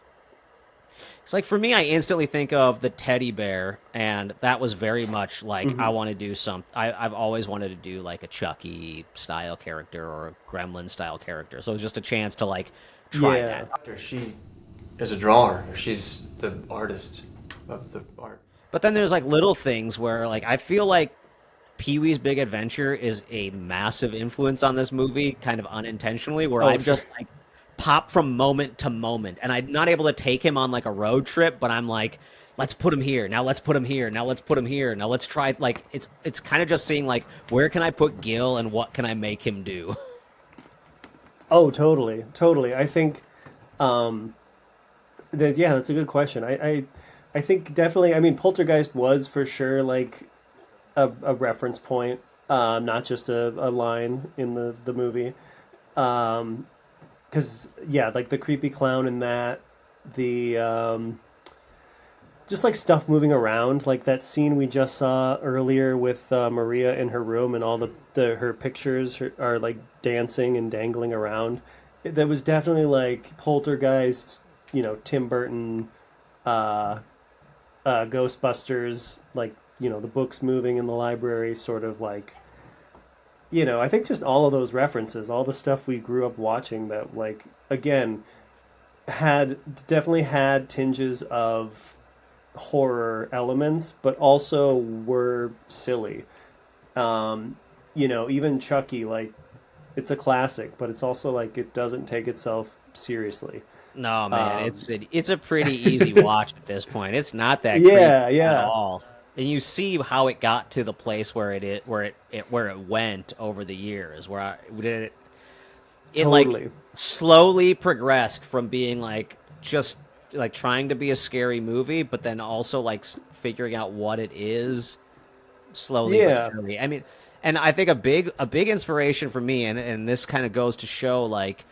It's like for me, I instantly think of the teddy bear, and that was very much like I Hmm. want to do some. I've always wanted to do like a Chucky style character or a Gremlin style character, so it was just a chance to like try Yeah. that. She is a drawer. She's the artist of the art. But then there's like little things where like I feel like Pee Wee's Big Adventure is a massive influence on this movie, kind of unintentionally, where Oh, I'm sure. just like pop from moment to moment. And I'm not able to take him on like a road trip, but I'm like, let's put him here. Now let's put him here. Now let's put him here. Now let's try like it's kind of just seeing like where can I put Gil and what can I make him do? Oh, totally, totally. I think that yeah, that's a good question. I think definitely. I mean, Poltergeist was for sure like a reference point, not just a line in the movie. Because yeah, like the creepy clown in that, the just like stuff moving around, like that scene we just saw earlier with Maria in her room and all the her pictures are like dancing and dangling around. That was definitely like Poltergeist, Tim Burton, uh, Ghostbusters, like the books moving in the library, sort of like I think just all of those references, all the stuff we grew up watching that like again had definitely had tinges of horror elements, but also were silly. Even Chucky, like it's a classic, but it's also like it doesn't take itself seriously. No, man, Um, it's a pretty easy watch at this point. It's not that creepy yeah, at yeah, all. And you see how it got to the place where where it went over the years, it like totally. slowly progressed from being like just like trying to be a scary movie, but then also like figuring out what it is slowly but Yeah, surely. I mean, and I think a big inspiration for me, and this kind of goes to show like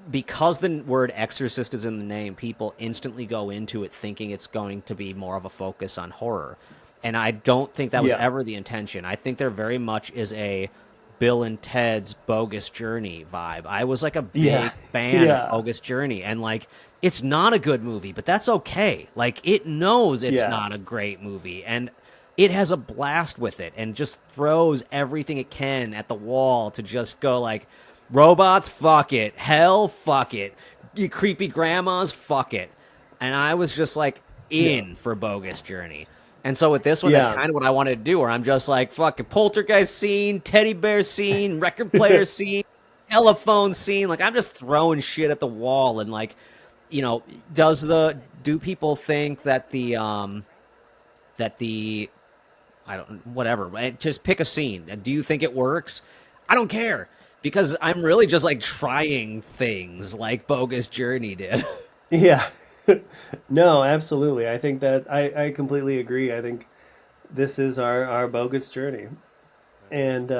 because the word exorcist is in the name, people instantly go into it thinking it's going to be more of a focus on horror. And I don't think that was yeah, ever the intention. I think there very much is a Bill and Ted's Bogus Journey vibe. I was like a yeah, big fan of yeah, Bogus Journey, and like it's not a good movie, but that's okay. Like it knows it's yeah, not a great movie, and it has a blast with it and just throws everything it can at the wall to just go like robots, fuck it. Hell, fuck it. You creepy grandmas, fuck it. And I was just like yeah, in for Bogus Journey. And so with this one, that's yeah. kind of what I wanted to do, where I'm just like, fucking poltergeist scene, teddy bear scene, record player scene, telephone scene. Like I'm just throwing shit at the wall and like, you know, do people think that the I don't whatever. Right? Just pick a scene. Do you think it works? I don't care because I'm really just like trying things like Bogus Journey did. Yeah. No, absolutely. I think that I completely agree. I think this is our bogus journey. And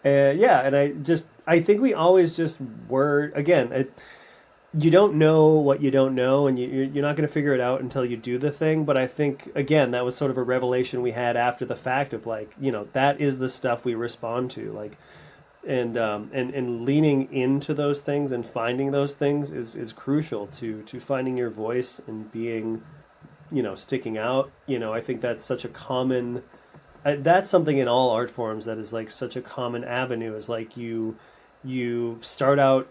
and yeah, and I think we always just were again, you don't know what you don't know, and you're not going to figure it out until you do the thing. But I think again that was sort of a revelation we had after the fact of like that is the stuff we respond to, like and leaning into those things and finding those things is crucial to finding your voice and being sticking out. I think that's such a common that's something in all art forms that is like such a common avenue, is like you start out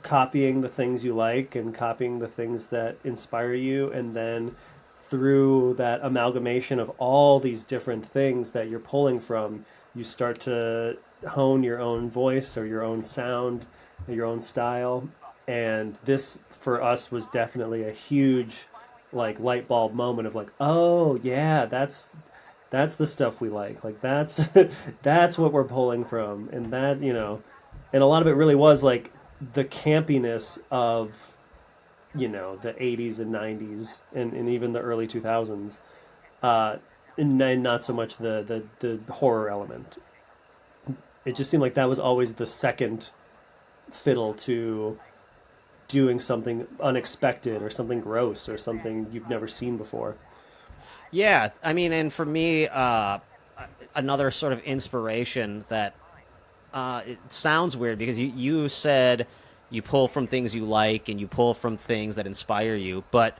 copying the things you like and copying the things that inspire you, and then through that amalgamation of all these different things that you're pulling from, you start to hone your own voice or your own sound, or your own style. And this for us was definitely a huge like light bulb moment of like, oh yeah, that's the stuff we like that's that's what we're pulling from. And that, and a lot of it really was like the campiness of, the 80s and 90s, and even the early 2000s, uh, and not so much the horror element. It just seemed like that was always the second fiddle to doing something unexpected or something gross or something you've never seen before. Yeah, I mean, and for me, another sort of inspiration that it sounds weird because you said you pull from things you like and you pull from things that inspire you, but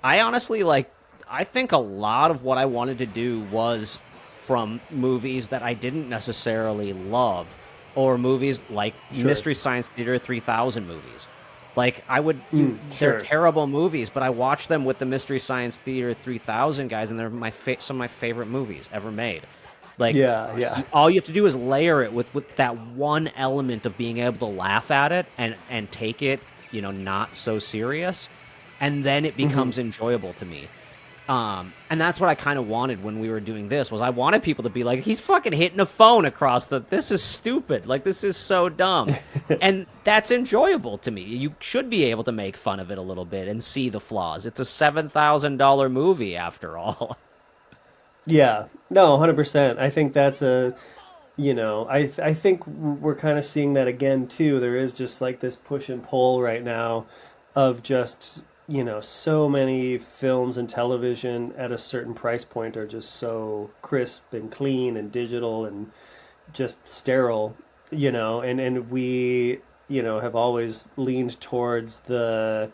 I honestly like I think a lot of what I wanted to do was from movies that I didn't necessarily love or movies like Sure. Mystery Science Theater 3000 movies. Like they're Sure. terrible movies, but I watch them with the Mystery Science Theater 3000 guys, and they're some of my favorite movies ever made. Like Yeah, yeah. all you have to do is layer it with that one element of being able to laugh at it and take it, not so serious, and then it Hmm. becomes enjoyable to me. And that's what I kind of wanted when we were doing this was I wanted people to be like, he's fucking hitting a phone across this is stupid. Like, this is so dumb. And that's enjoyable to me. You should be able to make fun of it a little bit and see the flaws. It's a $7,000 movie after all. Yeah, no, 100%. I think that's I think we're kind of seeing that again too. There is just like this push and pull right now of just, so many films and television at a certain price point are just so crisp and clean and digital and just sterile, and we, have always leaned towards the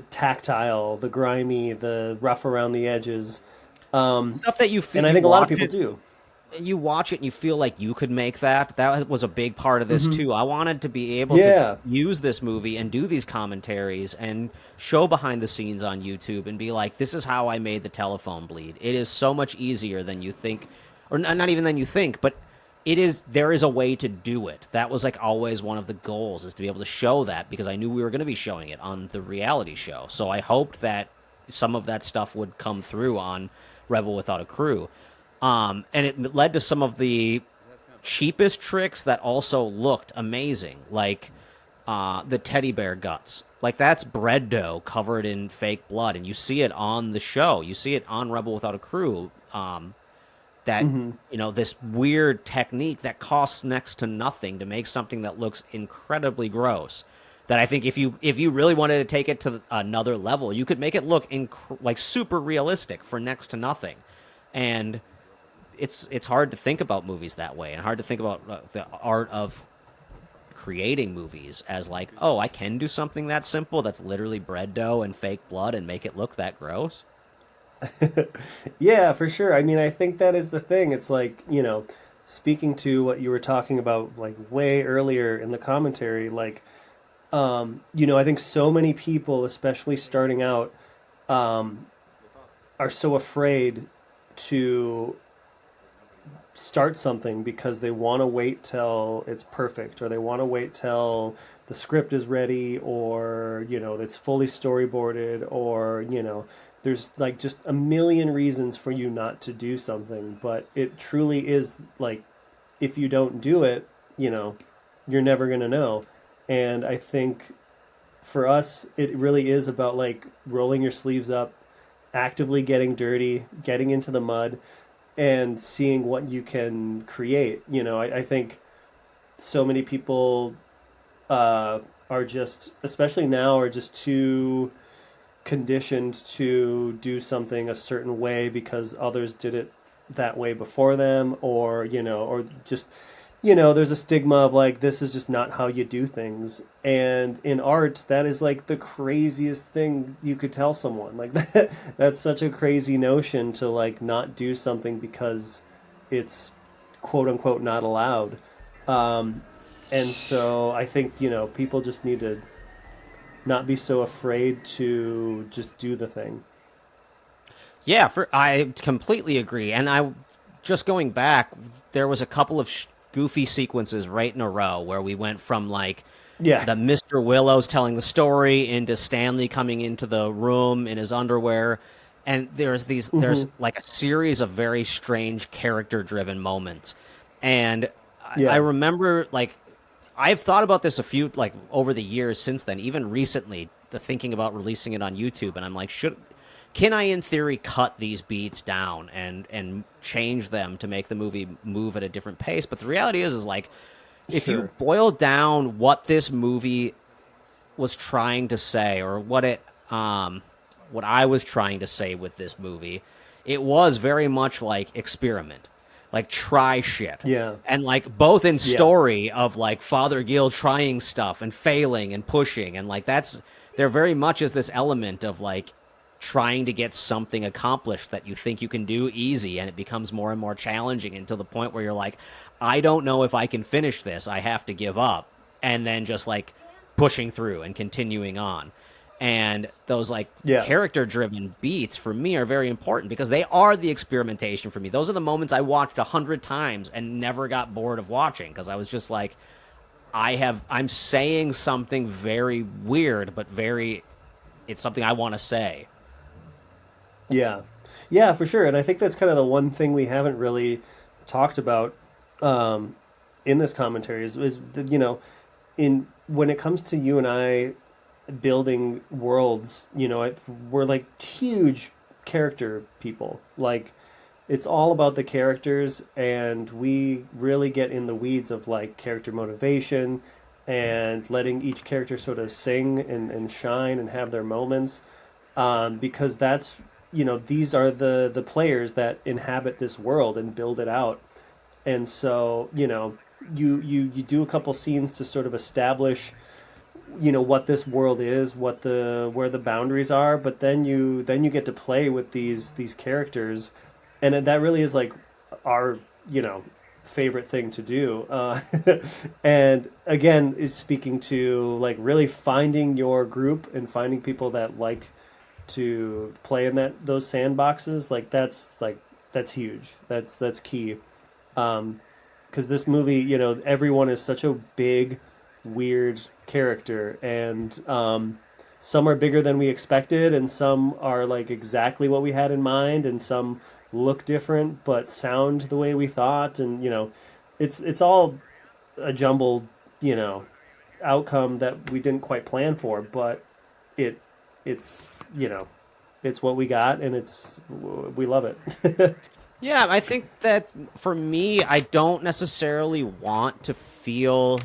tactile, the grimy, the rough around the edges. Um, Stuff that you feel and I you think a lot of watch people it do. you watch it and you feel like you could make that. That was a big part of this Hmm. too. I wanted to be able to Yeah. use this movie and do these commentaries and show behind the scenes on YouTube and be like, this is how I made the telephone bleed. It is so much easier than you think, or not even than you think, but there is a way to do it. That was like always one of the goals, is to be able to show that, because I knew we were going to be showing it on the reality show. So I hoped that some of that stuff would come through on Rebel Without a Crew. And it led to some of the cheapest tricks that also looked amazing, like the teddy bear guts. Like, that's bread dough covered in fake blood, and you see it on the show. You see it on Rebel Without a Crew. That Hmm. this weird technique that costs next to nothing to make something that looks incredibly gross. That I think if you really wanted to take it to another level, you could make it look like super realistic for next to nothing, and it's hard to think about movies that way, and hard to think about the art of creating movies as like, oh, I can do something that simple that's literally bread dough and fake blood and make it look that gross. Yeah, for sure. I mean, I think that is the thing. It's like, speaking to what you were talking about like way earlier in the commentary, like, I think so many people, especially starting out, um, are so afraid to start something because they want to wait till it's perfect, or they want to wait till the script is ready, or it's fully storyboarded, or there's like just a million reasons for you not to do something. But it truly is like, if you don't do it, you know you're never going to know. And I think for us it really is about like rolling your sleeves up, actively getting dirty, getting into the mud, and seeing what you can create. I think so many people are just, especially now, are just too conditioned to do something a certain way because others did it that way before them, or just, there's a stigma of like, this is just not how you do things. And in art, that is like the craziest thing you could tell someone. Like, that's such a crazy notion, to like not do something because it's quote unquote not allowed. Um, and so I think, people just need to not be so afraid to just do the thing. Yeah, I completely agree. And I just going back, there was a couple of goofy sequences right in a row where we went from like Yeah. the Mr. Willows telling the story into Stanley coming into the room in his underwear. And there's Hmm. like a series of very strange character driven moments. And I Yeah. remember like I've thought about this a few like over the years since then, even recently, the thinking about releasing it on YouTube, and I'm like, can I in theory cut these beats down and change them to make the movie move at a different pace? But the reality is like if you Sure. boil down what this movie was trying to say or what I was trying to say with this movie, it was very much like experiment, like try shit. Yeah. And like both in Yeah. story of like Father Gill trying stuff and failing and pushing and like there very much is this element of like trying to get something accomplished that you think you can do easy and it becomes more and more challenging until the point where you're like, I don't know if I can finish this. I have to give up. And then just like pushing through and continuing on. And those like Yeah. character driven beats for me are very important because they are the experimentation for me. Those are the moments I watched 100 times and never got bored of watching because I was just like, I'm saying something very weird, but it's something I want to say. Yeah. Yeah, for sure. And I think that's kind of the one thing we haven't really talked about um, in this commentary is that, in when it comes to you and I building worlds, we're like huge character people. Like it's all about the characters, and we really get in the weeds of like character motivation and letting each character sort of sing and shine and have their moments, because that's these are the players that inhabit this world and build it out. And so you do a couple scenes to sort of establish what this world is, what the where the boundaries are, but then you get to play with these characters, and that really is like our favorite thing to do. And again, is speaking to like really finding your group and finding people that like to play in those sandboxes. That's huge. That's key. Because this movie, everyone is such a big, weird character, and some are bigger than we expected, and some are like exactly what we had in mind, and some look different but sound the way we thought, and it's all a jumbled, you know, outcome that we didn't quite plan for, but it it's you know it's what we got, and we love it. Yeah, I think that for me, I don't necessarily want to feel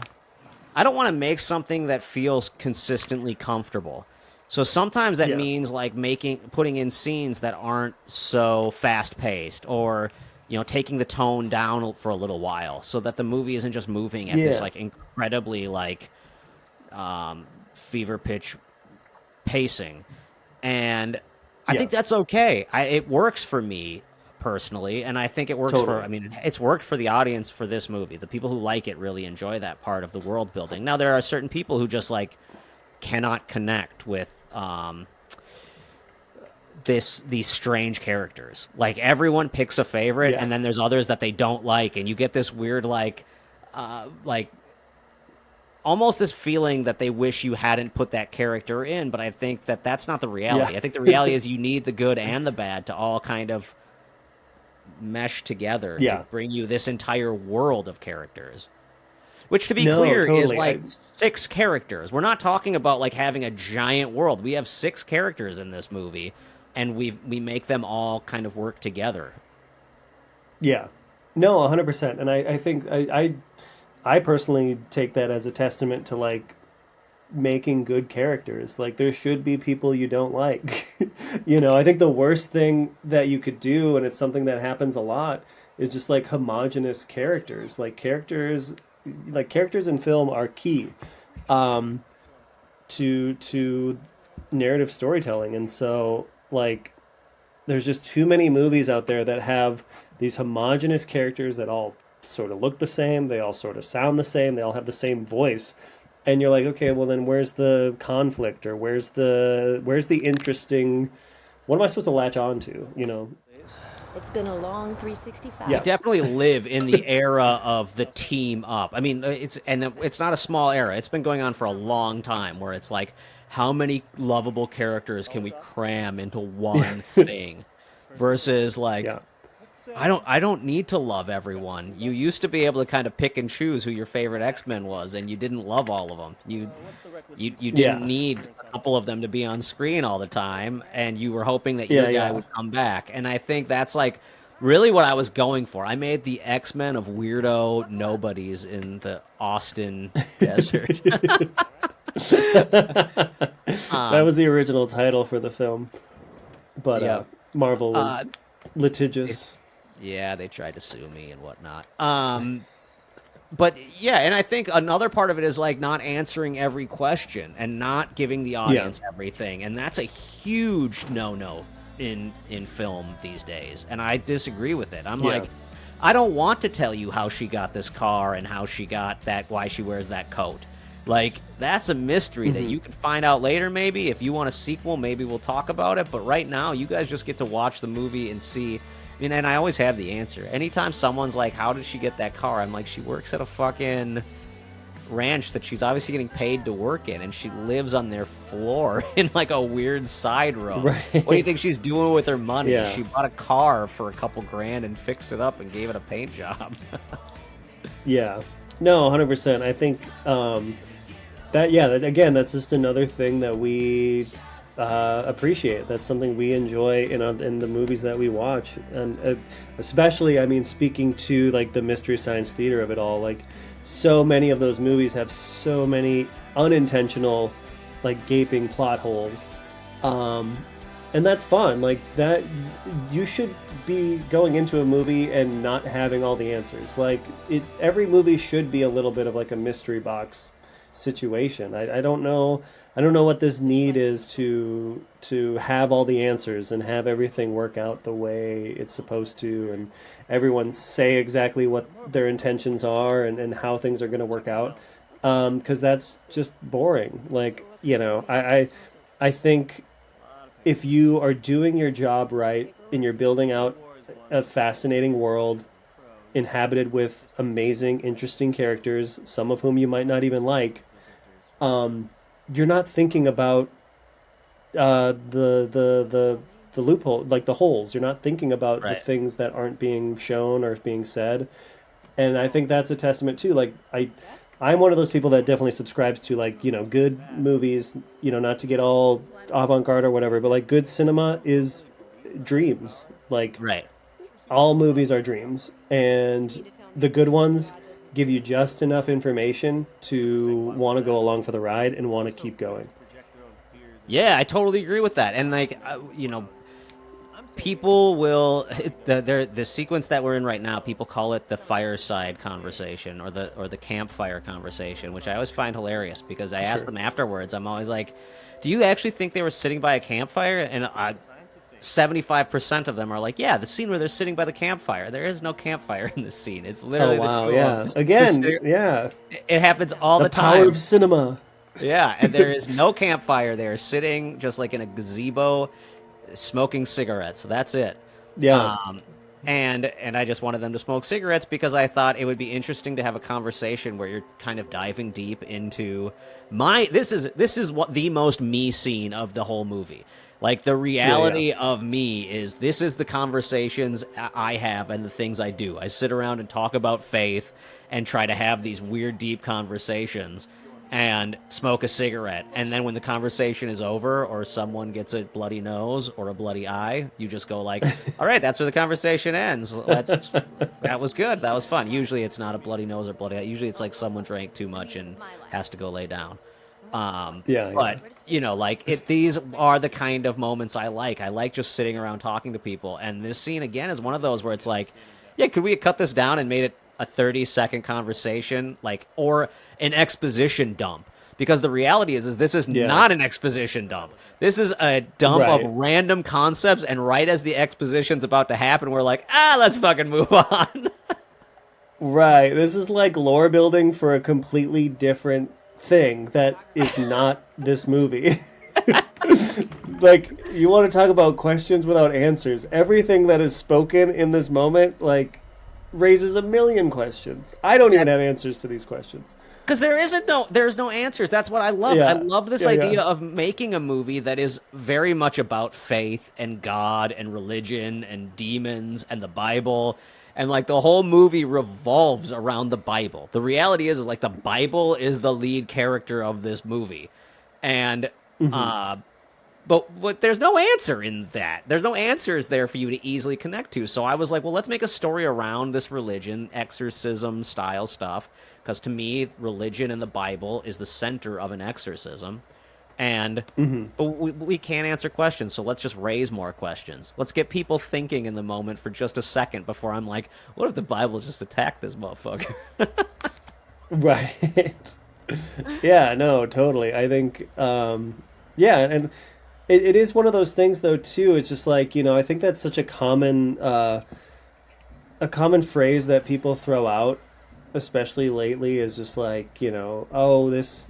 I don't want to make something that feels consistently comfortable. So sometimes that Yeah, means like putting in scenes that aren't so fast paced or taking the tone down for a little while so that the movie isn't just moving at this yeah, like incredibly like fever pitch pacing. And I yeah, think that's okay. It works for me personally, and I think it works for. totally. I mean, it's worked for the audience for this movie. The people who like it really enjoy that part of the world building. Now, there are certain people who just like cannot connect with these strange characters. Like everyone picks a favorite, Yeah, and then there's others that they don't like, and you get this weird like almost this feeling that they wish you hadn't put that character in. But I think that that's not the yeah, reality. I think the reality is you need the good and the bad to all kind of mesh together to yeah. bring you this entire world of characters. Which, to be No, clear, is totally. like 6 characters. We're not talking about like having a giant world. We have 6 characters in this movie, and we make them all kind of work together. Yeah, no, 100%. And I think I personally take that as a testament to like making good characters. Like there should be people you don't like. I think the worst thing that you could do, and it's something that happens a lot, is just like homogenous characters. Like characters in film are key um, to narrative storytelling, and so like there's just too many movies out there that have these homogenous characters that all sort of look the same, they all sort of sound the same, they all have the same voice. And you're like, okay, well then where's the conflict, or where's the interesting, what am I supposed to latch on to, you know? It's been a long 365. Yeah. Definitely live in the era of the team up. I mean, it's not a small era. It's been going on for a long time where it's like, how many lovable characters can we cram into one thing versus like, Yeah. I don't need to love everyone. You used to be able to kind of pick and choose who your favorite X-Men was, and you didn't love all of them. You didn't Yeah. need a couple of them to be on screen all the time, and you were hoping that your Yeah, guy yeah. would come back. And I think that's like really what I was going for. I made the X-Men of weirdo nobodies in the Austin desert. That was the original title for the film, but Yeah. Marvel was litigious. Yeah, they tried to sue me and whatnot. But yeah, and I think another part of it is like not answering every question and not giving the audience everything, and that's a huge no-no in film these days. And I disagree with it. I'm Yeah. like, I don't want to tell you how she got this car and how she got that, why she wears that coat. Like, that's a mystery that you can find out later, maybe. If you want a sequel, maybe we'll talk about it. But right now, you guys just get to watch the movie and see. And I always have the answer. Anytime someone's like, how did she get that car? I'm like, she works at a fucking ranch that she's obviously getting paid to work in, and she lives on their floor in like a weird side room. Right. What do you think she's doing with her money? Yeah. She bought a car for a couple grand and fixed it up and gave it a paint job. Yeah, no, 100%. I think again, that's just another thing that we appreciate. That's something we enjoy in the movies that we watch, and especially, I mean, speaking to like the mystery science theater of it all, like so many of those movies have so many unintentional, like gaping plot holes. And that's fun. Like that, you should be going into a movie and not having all the answers. Like every movie should be a little bit of like a mystery box situation. I don't know. I don't know what this need is to have all the answers and have everything work out the way it's supposed to, and everyone say exactly what their intentions are and how things are going to work out. Because that's just boring. Like, you know, I think if you are doing your job right and you're building out a fascinating world inhabited with amazing, interesting characters, some of whom you might not even like, you're not thinking about the loophole, like the holes. You're not thinking about the Right. things that aren't being shown or being said. And I think that's a testament too. Like I'm one of those people that definitely subscribes to, like, you know, good movies, you know, not to get all avant-garde or whatever, but like good cinema is dreams. Like Right. all movies are dreams, and the good ones give you just enough information to want to go along for the ride and want to keep going. Yeah, I totally agree with that. And like, you know, people will the sequence that we're in right now. People call it the fireside conversation or the campfire conversation, which I always find hilarious because I ask them afterwards. I'm always like, "Do you actually think they were sitting by a campfire?" And 75% of them are like, "Yeah, the scene where they're sitting by the campfire. There is no campfire in this scene. It's literally Oh wow, the two of yeah. them. Again, yeah. It happens all the Power time. of cinema. Yeah, and there is no campfire. They're sitting just like in a gazebo, smoking cigarettes. That's it. Yeah. And I just wanted them to smoke cigarettes because I thought it would be interesting to have a conversation where you're kind of diving deep into this is what the most me scene of the whole movie. Like the reality of me is this is the conversations I have and the things I do. I sit around and talk about faith and try to have these weird deep conversations and smoke a cigarette. And then when the conversation is over or someone gets a bloody nose or a bloody eye, you just go like, all right, that's where the conversation ends. That was good. That was fun. Usually it's not a bloody nose or bloody eye. Usually it's like someone drank too much and has to go lay down. But, you know, like these are the kind of moments I like. I like just sitting around talking to people. And this scene, again, is one of those where it's like, yeah, could we have cut this down and made it a 30-second conversation, like, or an exposition dump? Because the reality is this is not an exposition dump. This is a dump of random concepts, and right as the exposition's about to happen, we're like, let's fucking move on. Right. This is like lore building for a completely different thing that is not this movie. Like, you want to talk about questions without answers. Everything that is spoken in this moment, like, raises a million questions. I don't even have answers to these questions. Because there's no answers. That's what I love. Yeah. I love this idea of making a movie that is very much about faith and God and religion and demons and the Bible. And, like, the whole movie revolves around the Bible. The reality is like, the Bible is the lead character of this movie. And, but there's no answer in that. There's no answers there for you to easily connect to. So I was like, well, let's make a story around this religion, exorcism style stuff. Because to me, religion and the Bible is the center of an exorcism. And we can't answer questions, so let's just raise more questions. Let's get people thinking in the moment for just a second before I'm like, what if the Bible just attacked this motherfucker? Right. Yeah, no, totally. I think, yeah, and it is one of those things, though, too. It's just like, I think that's such a common phrase that people throw out, especially lately, is just like, oh, this,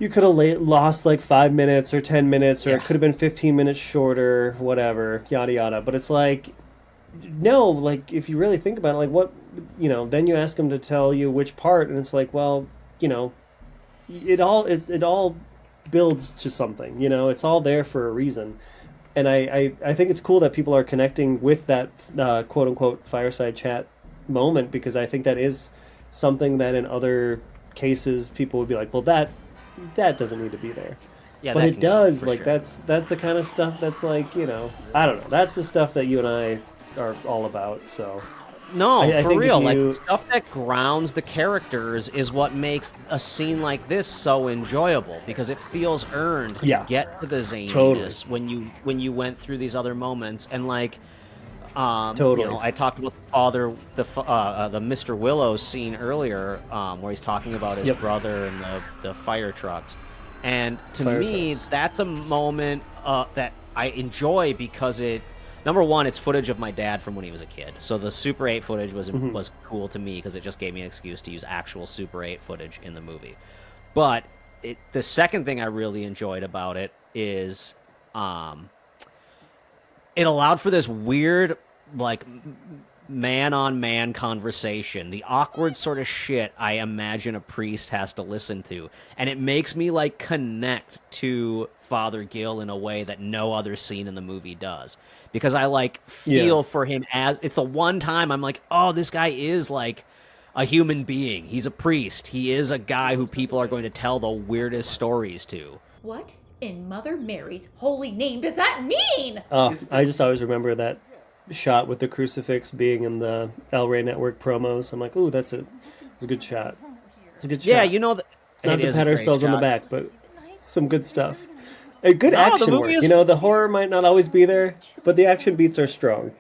you could have lost like 5 minutes or 10 minutes, or it could have been 15 minutes shorter, whatever, yada yada. But it's like, no, like, if you really think about it, like, what, then you ask them to tell you which part, and it's like, well, it all builds to something, it's all there for a reason. And I think it's cool that people are connecting with that quote unquote fireside chat moment, because I think that is something that in other cases people would be like, well, that doesn't need to be there. Yeah, but it does. Like, sure. that's the kind of stuff that's like, I don't know. That's the stuff that you and I are all about. So no, I for think real. if you... Like, stuff that grounds the characters is what makes a scene like this so enjoyable, because it feels earned to get to the zaniness when you went through these other moments. And like, I talked about the Mr. Willows scene earlier, where he's talking about his brother and the fire trucks. And to me, that's a moment that I enjoy, because number one, it's footage of my dad from when he was a kid. So the Super 8 footage was cool to me, because it just gave me an excuse to use actual Super 8 footage in the movie. But the second thing I really enjoyed about it is it allowed for this weird, like, man-on-man conversation. The awkward sort of shit I imagine a priest has to listen to. And it makes me, like, connect to Father Gill in a way that no other scene in the movie does. Because I, like, feel for him as... It's the one time I'm like, oh, this guy is, like, a human being. He's a priest. He is a guy who people are going to tell the weirdest stories to. What in Mother Mary's holy name does that mean? Oh, I just always remember that shot with the crucifix being in the El Rey Network promos. I'm like, ooh, it's a good shot. It's a good shot. Yeah, that not to pat ourselves on the back, but some good stuff. A good action work. The horror might not always be there, but the action beats are strong.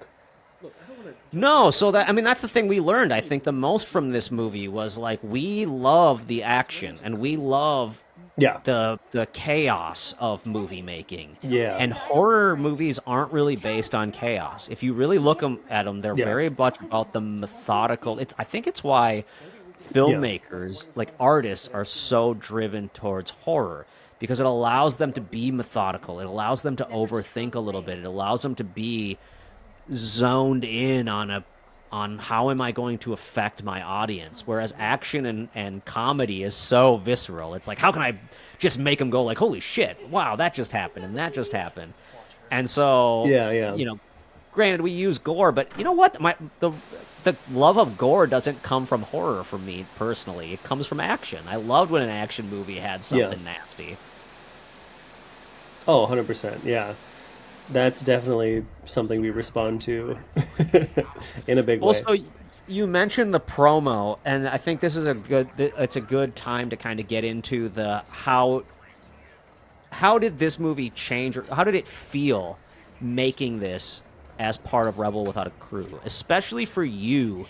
No, so that's the thing we learned, I think, the most from this movie was, like, we love the action, and we love the chaos of movie making. Yeah. And horror movies aren't really based on chaos. If you really look at them, they're very much about the methodical. I think it's why filmmakers, like artists, are so driven towards horror, because it allows them to be methodical. It allows them to overthink a little bit. It allows them to be zoned in on how am I going to affect my audience, whereas action and comedy is so visceral. It's like, how can I just make them go like, holy shit, wow, that just happened and that just happened. And so granted, we use gore, but you know what, the love of gore doesn't come from horror for me personally. It comes from action. I loved when an action movie had something nasty. Oh, 100%. Yeah. That's definitely something we respond to in a big way. Also, you mentioned the promo, and I think this is a good time to kind of get into the how did this movie change, or how did it feel making this as part of Rebel Without a Crew, especially for you.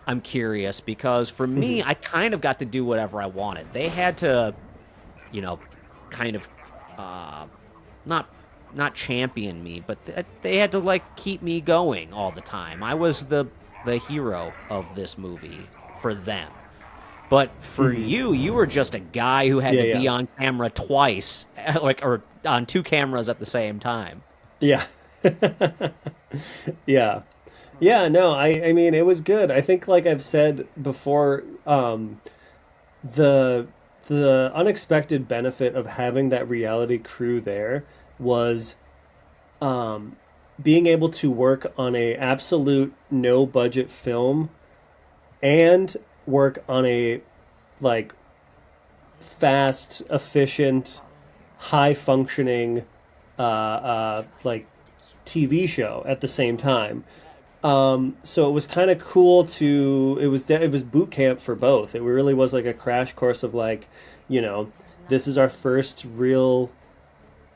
I'm curious, because for me, I kind of got to do whatever I wanted. They had to kind of not champion me, but they had to like keep me going all the time. I was the hero of this movie for them. But for you were just a guy who had to be on camera twice, or on two cameras at the same time. Yeah. Yeah. Yeah, no, I mean it was good. I think like I've said before, the unexpected benefit of having that reality crew there was being able to work on a absolute no budget film and work on a like fast, efficient, high functioning like TV show at the same time. So it was kind of cool to it was boot camp for both. It really was like a crash course of like, this is our first real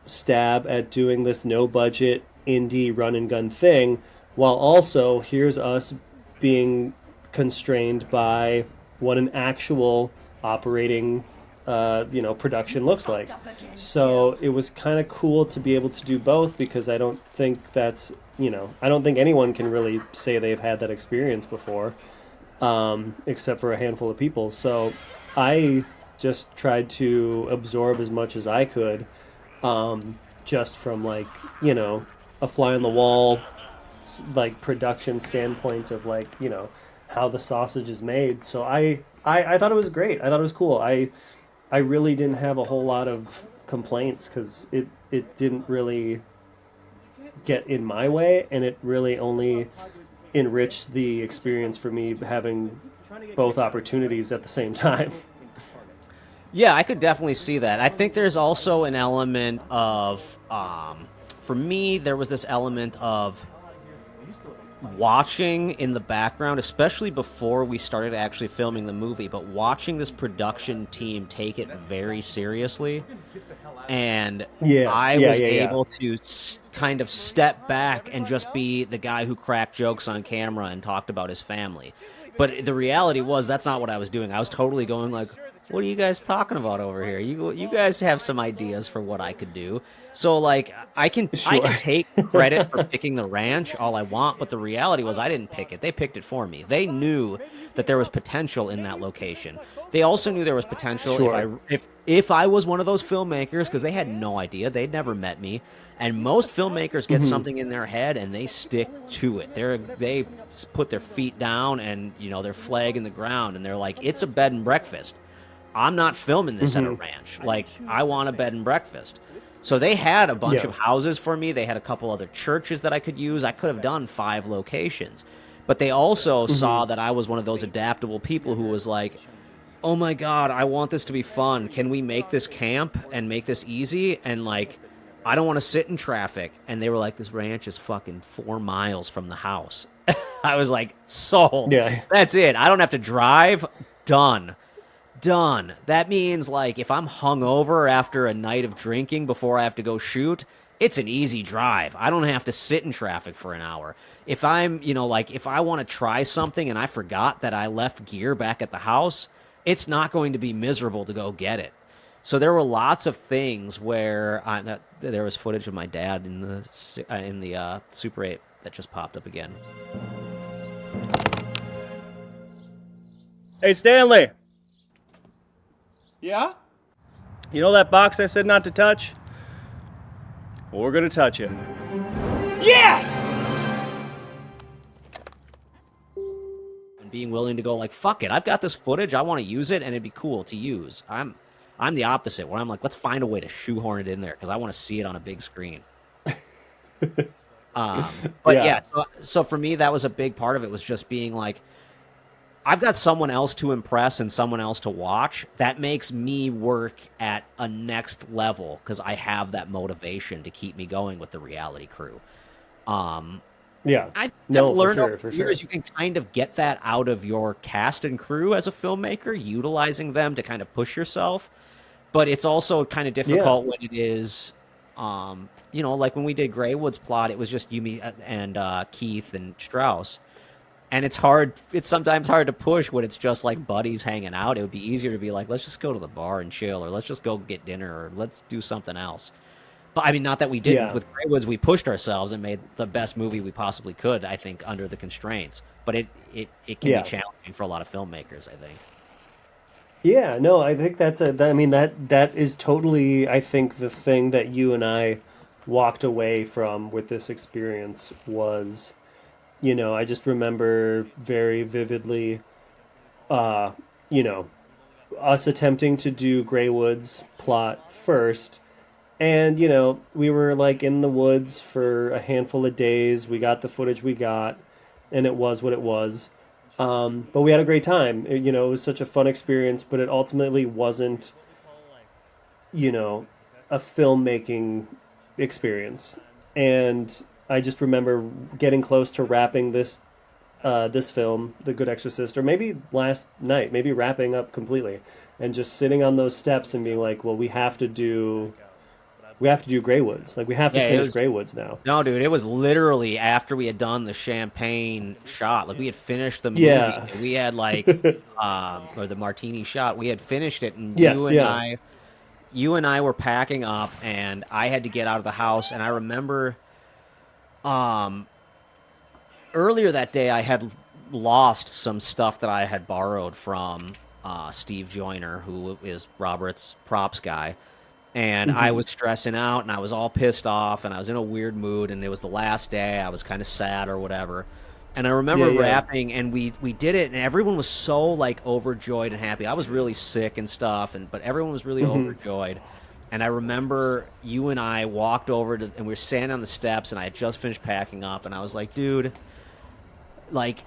stab at doing this no budget indie run and gun thing, while also here's us being constrained by what an actual operating production looks like. So it was kind of cool to be able to do both, because I don't think anyone can really say they've had that experience before, except for a handful of people. So I just tried to absorb as much as I could, just from like, a fly on the wall, like production standpoint of like, how the sausage is made. So I thought it was great. I thought it was cool. I really didn't have a whole lot of complaints, because it didn't really get in my way, and it really only enriched the experience for me having both opportunities at the same time. Yeah, I could definitely see that. I think there's also an element of, for me, there was this element of watching in the background, especially before we started actually filming the movie, but watching this production team take it very seriously. And I was able to kind of step back and just be the guy who cracked jokes on camera and talked about his family. But the reality was that's not what I was doing. I was totally going like, what are you guys talking about over here? You guys have some ideas for what I could do. So like I can take credit for picking the ranch all I want, but the reality was I didn't pick it. They picked it for me. They knew that there was potential in that location. They also knew there was potential if I was one of those filmmakers, because they had no idea. They'd never met me. And most filmmakers get something in their head and they stick to it. They put their feet down and their flag in the ground, and they're like, it's a bed and breakfast. I'm not filming this at a ranch. Like, I want a bed and breakfast. So they had a bunch of houses for me. They had a couple other churches that I could use. I could have done 5 locations. But they also saw that I was one of those adaptable people who was like, oh my God, I want this to be fun. Can we make this camp and make this easy? And like, I don't want to sit in traffic. And they were like, this ranch is fucking 4 miles from the house. I was like, sold. Yeah. That's it. I don't have to drive. Done. That means like if I'm hungover after a night of drinking before I have to go shoot, it's an easy drive. I don't have to sit in traffic for an hour. If I'm, if I want to try something and I forgot that I left gear back at the house, it's not going to be miserable to go get it. So there were lots of things where there was footage of my dad in the Super 8 that just popped up again. Hey, Stanley. Yeah? You know that box I said not to touch? Well, we're gonna touch it. Yes! And being willing to go like, fuck it, I've got this footage, I want to use it, and it'd be cool to use. I'm the opposite, where I'm like, let's find a way to shoehorn it in there, because I want to see it on a big screen. So for me, that was a big part of it, was just being like, I've got someone else to impress and someone else to watch. That makes me work at a next level, because I have that motivation to keep me going with the reality crew. I've learned over the years you can kind of get that out of your cast and crew as a filmmaker, utilizing them to kind of push yourself. But it's also kind of difficult when it is, like when we did Greywood's plot, it was just you, me, and Keith and Strauss. And it's sometimes hard to push when it's just like buddies hanging out. It would be easier to be like, let's just go to the bar and chill, or let's just go get dinner, or let's do something else. But I mean, not that we didn't. Yeah. With Grey Woods, we pushed ourselves and made the best movie we possibly could, I think, under the constraints. But it can Yeah. be challenging for a lot of filmmakers, I think. Yeah, no, I think I mean that is totally, I think, the thing that you and I walked away from with this experience was, I just remember very vividly, uh, you know, us attempting to do Grey Woods plot first. And, we were like in the woods for a handful of days. We got the footage we got, and it was what it was. But we had a great time. It was such a fun experience, but it ultimately wasn't, a filmmaking experience. And I just remember getting close to wrapping this film, The Good Exorcist, or maybe last night, maybe wrapping up completely, and just sitting on those steps and being like, well, we have to do Grey Woods. Like, we have to finish Grey Woods now. No, dude, it was literally after we had done the champagne shot. Like, we had finished the movie. Yeah. And we had or the martini shot. We had finished it, and Yes, you and I were packing up, and I had to get out of the house. And I remember, earlier that day, I had lost some stuff that I had borrowed from Steve Joyner, who is Robert's props guy. And I was stressing out, and I was all pissed off, and I was in a weird mood, and it was the last day. I was kind of sad or whatever. And I remember rapping, and we did it, and everyone was so, like, overjoyed and happy. I was really sick and stuff, but everyone was really overjoyed. And I remember you and I walked over and we were standing on the steps, and I had just finished packing up, and I was like, dude, like,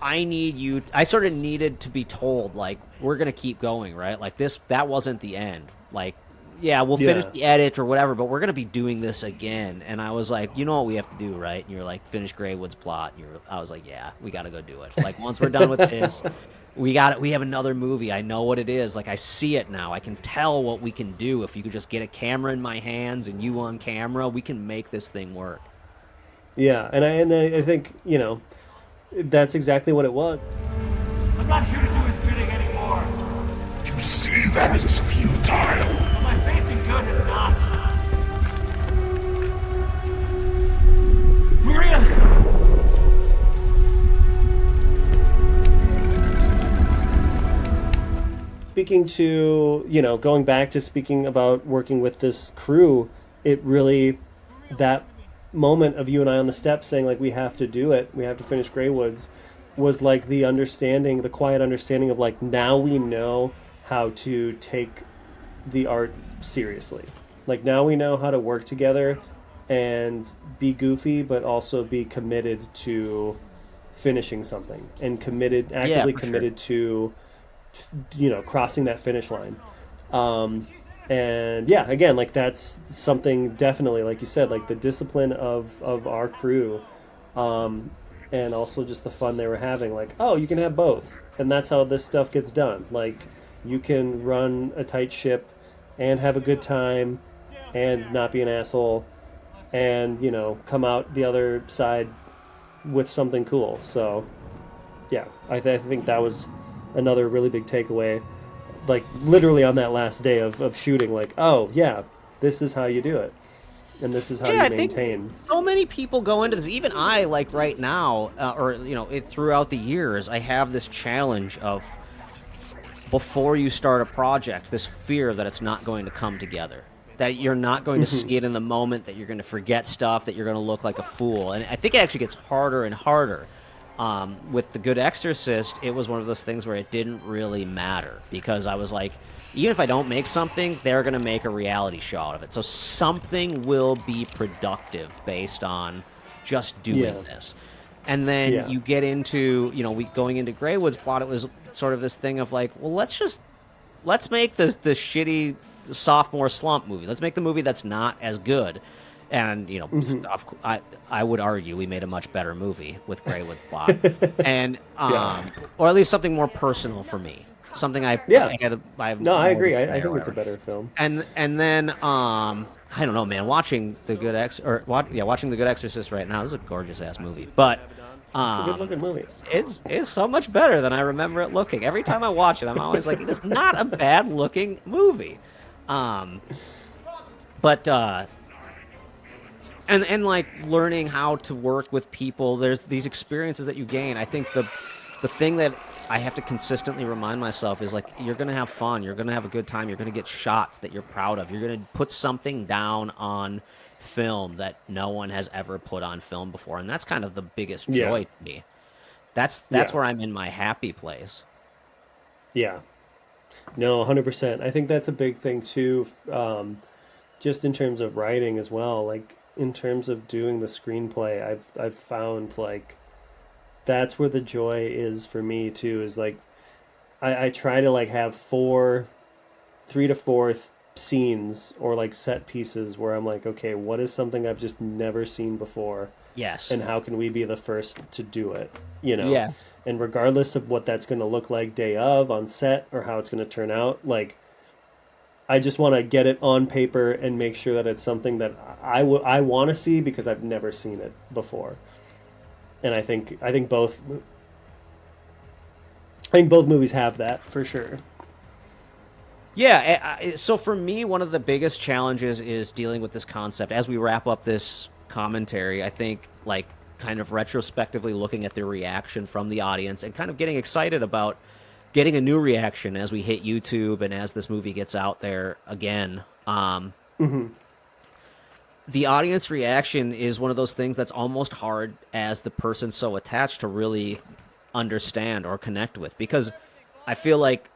I need you. I sort of needed to be told, like, we're going to keep going, right? Like, that wasn't the end. Like, yeah, we'll finish the edit or whatever, but we're going to be doing this again. And I was like, you know what we have to do, right? And you're like, finish Grey Woods plot. I was like, yeah, we got to go do it. Like, once we're done with this, we have another movie. I know what it is. Like, I see it now. I can tell what we can do. If you could just get a camera in my hands and you on camera, we can make this thing work. Yeah, and I think, that's exactly what it was. I'm not here to do his bidding anymore. You see that it is futile. My faith in good has not. Maria! Speaking to, going back to speaking about working with this crew, it really, that moment of you and I on the steps saying, like, we have to do it, we have to finish Grey Woods, was like the quiet understanding of, like, now we know how to take the art seriously. Like, now we know how to work together and be goofy, but also be committed to finishing something and actively committed to, crossing that finish line. And yeah, again, like, that's something definitely, like you said, like the discipline of our crew, and also just the fun they were having. Like, oh, you can have both, and that's how this stuff gets done. Like, you can run a tight ship and have a good time and not be an asshole and, come out the other side with something cool. So yeah, I think that was another really big takeaway, like, literally on that last day of shooting. Like, oh yeah, this is how you do it, and this is how you maintain. I think so many people go into this. Even I, like, right now, throughout the years, I have this challenge of, before you start a project, this fear that it's not going to come together, that you're not going to see it in the moment, that you're going to forget stuff, that you're going to look like a fool. And I think it actually gets harder and harder. With The Good Exorcist, it was one of those things where it didn't really matter, because I was like, even if I don't make something, they're going to make a reality show out of it. So something will be productive based on just doing this. And then you get into, going into Grey Woods plot, it was sort of this thing of like, well, let's make this shitty sophomore slump movie. Let's make the movie that's not as good. And, I would argue we made a much better movie with Grey Woods plot. And, or at least something more personal for me. Something I agree. I think it's a better film. And then, I don't know, man, watching The Good Exorcist right now, this is a gorgeous ass movie. But, It's a good looking movie. It's so much better than I remember it looking. Every time I watch it, I'm always like, it's not a bad looking movie. But and like learning how to work with people, there's these experiences that you gain. I think the thing that I have to consistently remind myself is, like, you're going to have fun, you're going to have a good time, you're going to get shots that you're proud of, you're going to put something down on film that no one has ever put on film before, and that's kind of the biggest joy to me. That's where I'm in my happy place. Yeah. No, 100%. I think that's a big thing too, just in terms of writing as well. Like, in terms of doing the screenplay, I've found, like, that's where the joy is for me too, is like I try to like have 3 to 4 scenes or like set pieces where I'm like, okay, what is something I've just never seen before? Yes. And how can we be the first to do it? You know? Yeah. And regardless of what that's going to look like day of on set or how it's going to turn out, like, I just want to get it on paper and make sure that it's something that I want to see because I've never seen it before. And I think both movies have that for sure. Yeah, so for me, one of the biggest challenges is dealing with this concept. As we wrap up this commentary, I think, like, kind of retrospectively looking at the reaction from the audience and kind of getting excited about getting a new reaction as we hit YouTube and as this movie gets out there again. The audience reaction is one of those things that's almost hard as the person so attached to really understand or connect with, because I feel like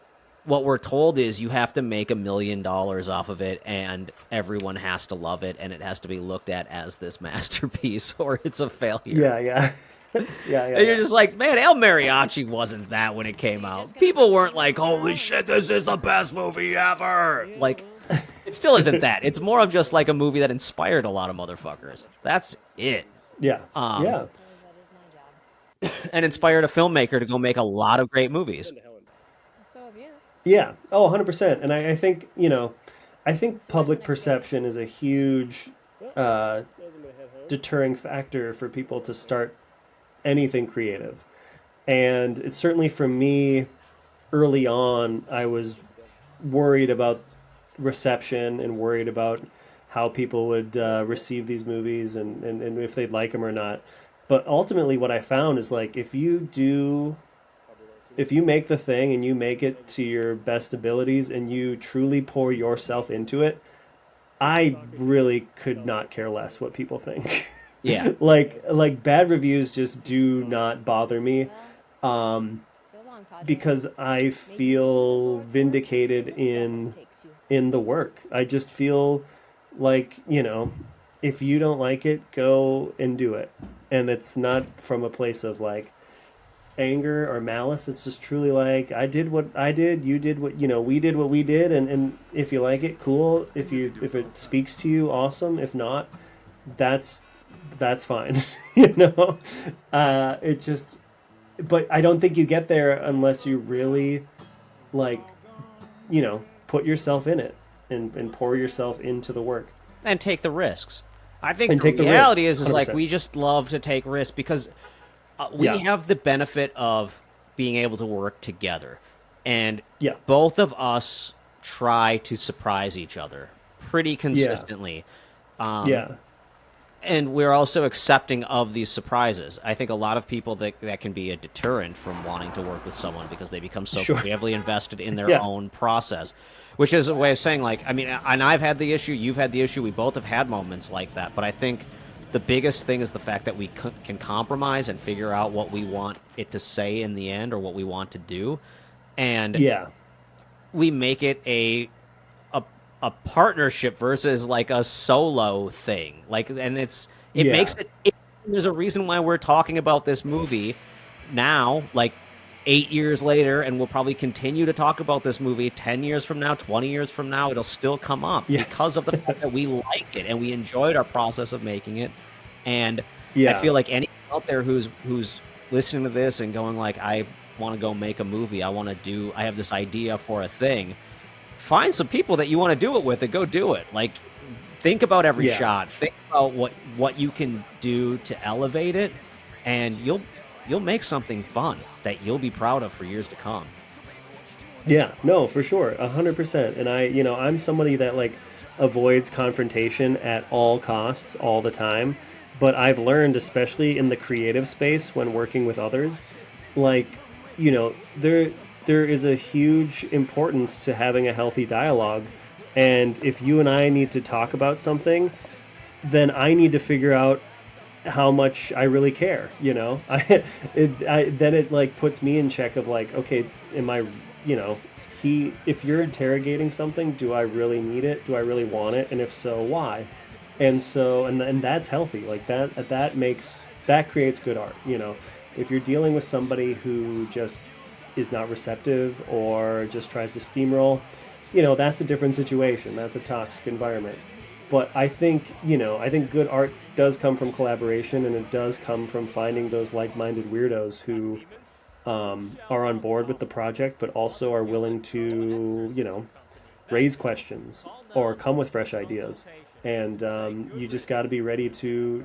what we're told is you have to make $1 million off of it and everyone has to love it and it has to be looked at as this masterpiece or it's a failure. Yeah. And you're just like, man, El Mariachi wasn't that when it came out. People weren't like, holy shit, this is the best movie ever. Like, it still isn't that. It's more of just like a movie that inspired a lot of motherfuckers. That's it. Yeah. And inspired a filmmaker to go make a lot of great movies. So have you. Yeah. Oh, 100%. And I think, I think public perception is a huge deterring factor for people to start anything creative. And it's certainly for me, early on, I was worried about reception and worried about how people would receive these movies and if they'd like them or not. But ultimately what I found is, like, if you make the thing and you make it to your best abilities and you truly pour yourself into it, I really could not care less what people think. Yeah. like bad reviews just do not bother me. Because I feel vindicated in the work. I just feel like, if you don't like it, go and do it. And it's not from a place of like anger or malice. It's just truly like, I did what I did, you did what, we did what we did, and if you like it, cool. If it speaks to you, awesome. If not, that's fine. It just, but I don't think you get there unless you really, like, put yourself in it and pour yourself into the work. And take the risks. I think the reality is like, we just love to take risks because we have the benefit of being able to work together. And both of us try to surprise each other pretty consistently. And we're also accepting of these surprises. I think a lot of people that can be a deterrent from wanting to work with someone because they become so heavily invested in their own process, which is a way of saying, like, I mean, and I've had the issue, you've had the issue, we both have had moments like that. But I think the biggest thing is the fact that we can compromise and figure out what we want it to say in the end or what we want to do. And we make it a partnership versus like a solo thing. Like, and it makes it, there's a reason why we're talking about this movie now, like 8 years later, and we'll probably continue to talk about this movie 10 years from now, 20 years from now, it'll still come up because of the fact that we like it and we enjoyed our process of making it. And I feel like anyone out there who's listening to this and going like, I want to go make a movie, I have this idea for a thing, find some people that you want to do it with and go do it. Like, think about every shot. Think about what you can do to elevate it, and you'll make something fun that you'll be proud of for years to come. Yeah, no, for sure, 100%. And I'm somebody that like avoids confrontation at all costs all the time. But I've learned, especially in the creative space when working with others, like, there is a huge importance to having a healthy dialogue. And if you and I need to talk about something, then I need to figure out how much I really care. Then it like puts me in check of like, okay, am I, if you're interrogating something, do I really need it? Do I really want it? And if so, why? And so, and that's healthy. Like that creates good art. If you're dealing with somebody who just is not receptive or just tries to steamroll, that's a different situation. That's a toxic environment. But I think good art does come from collaboration, and it does come from finding those like-minded weirdos who are on board with the project, but also are willing to, raise questions or come with fresh ideas. And you just got to be ready to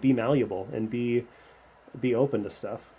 be malleable and be open to stuff.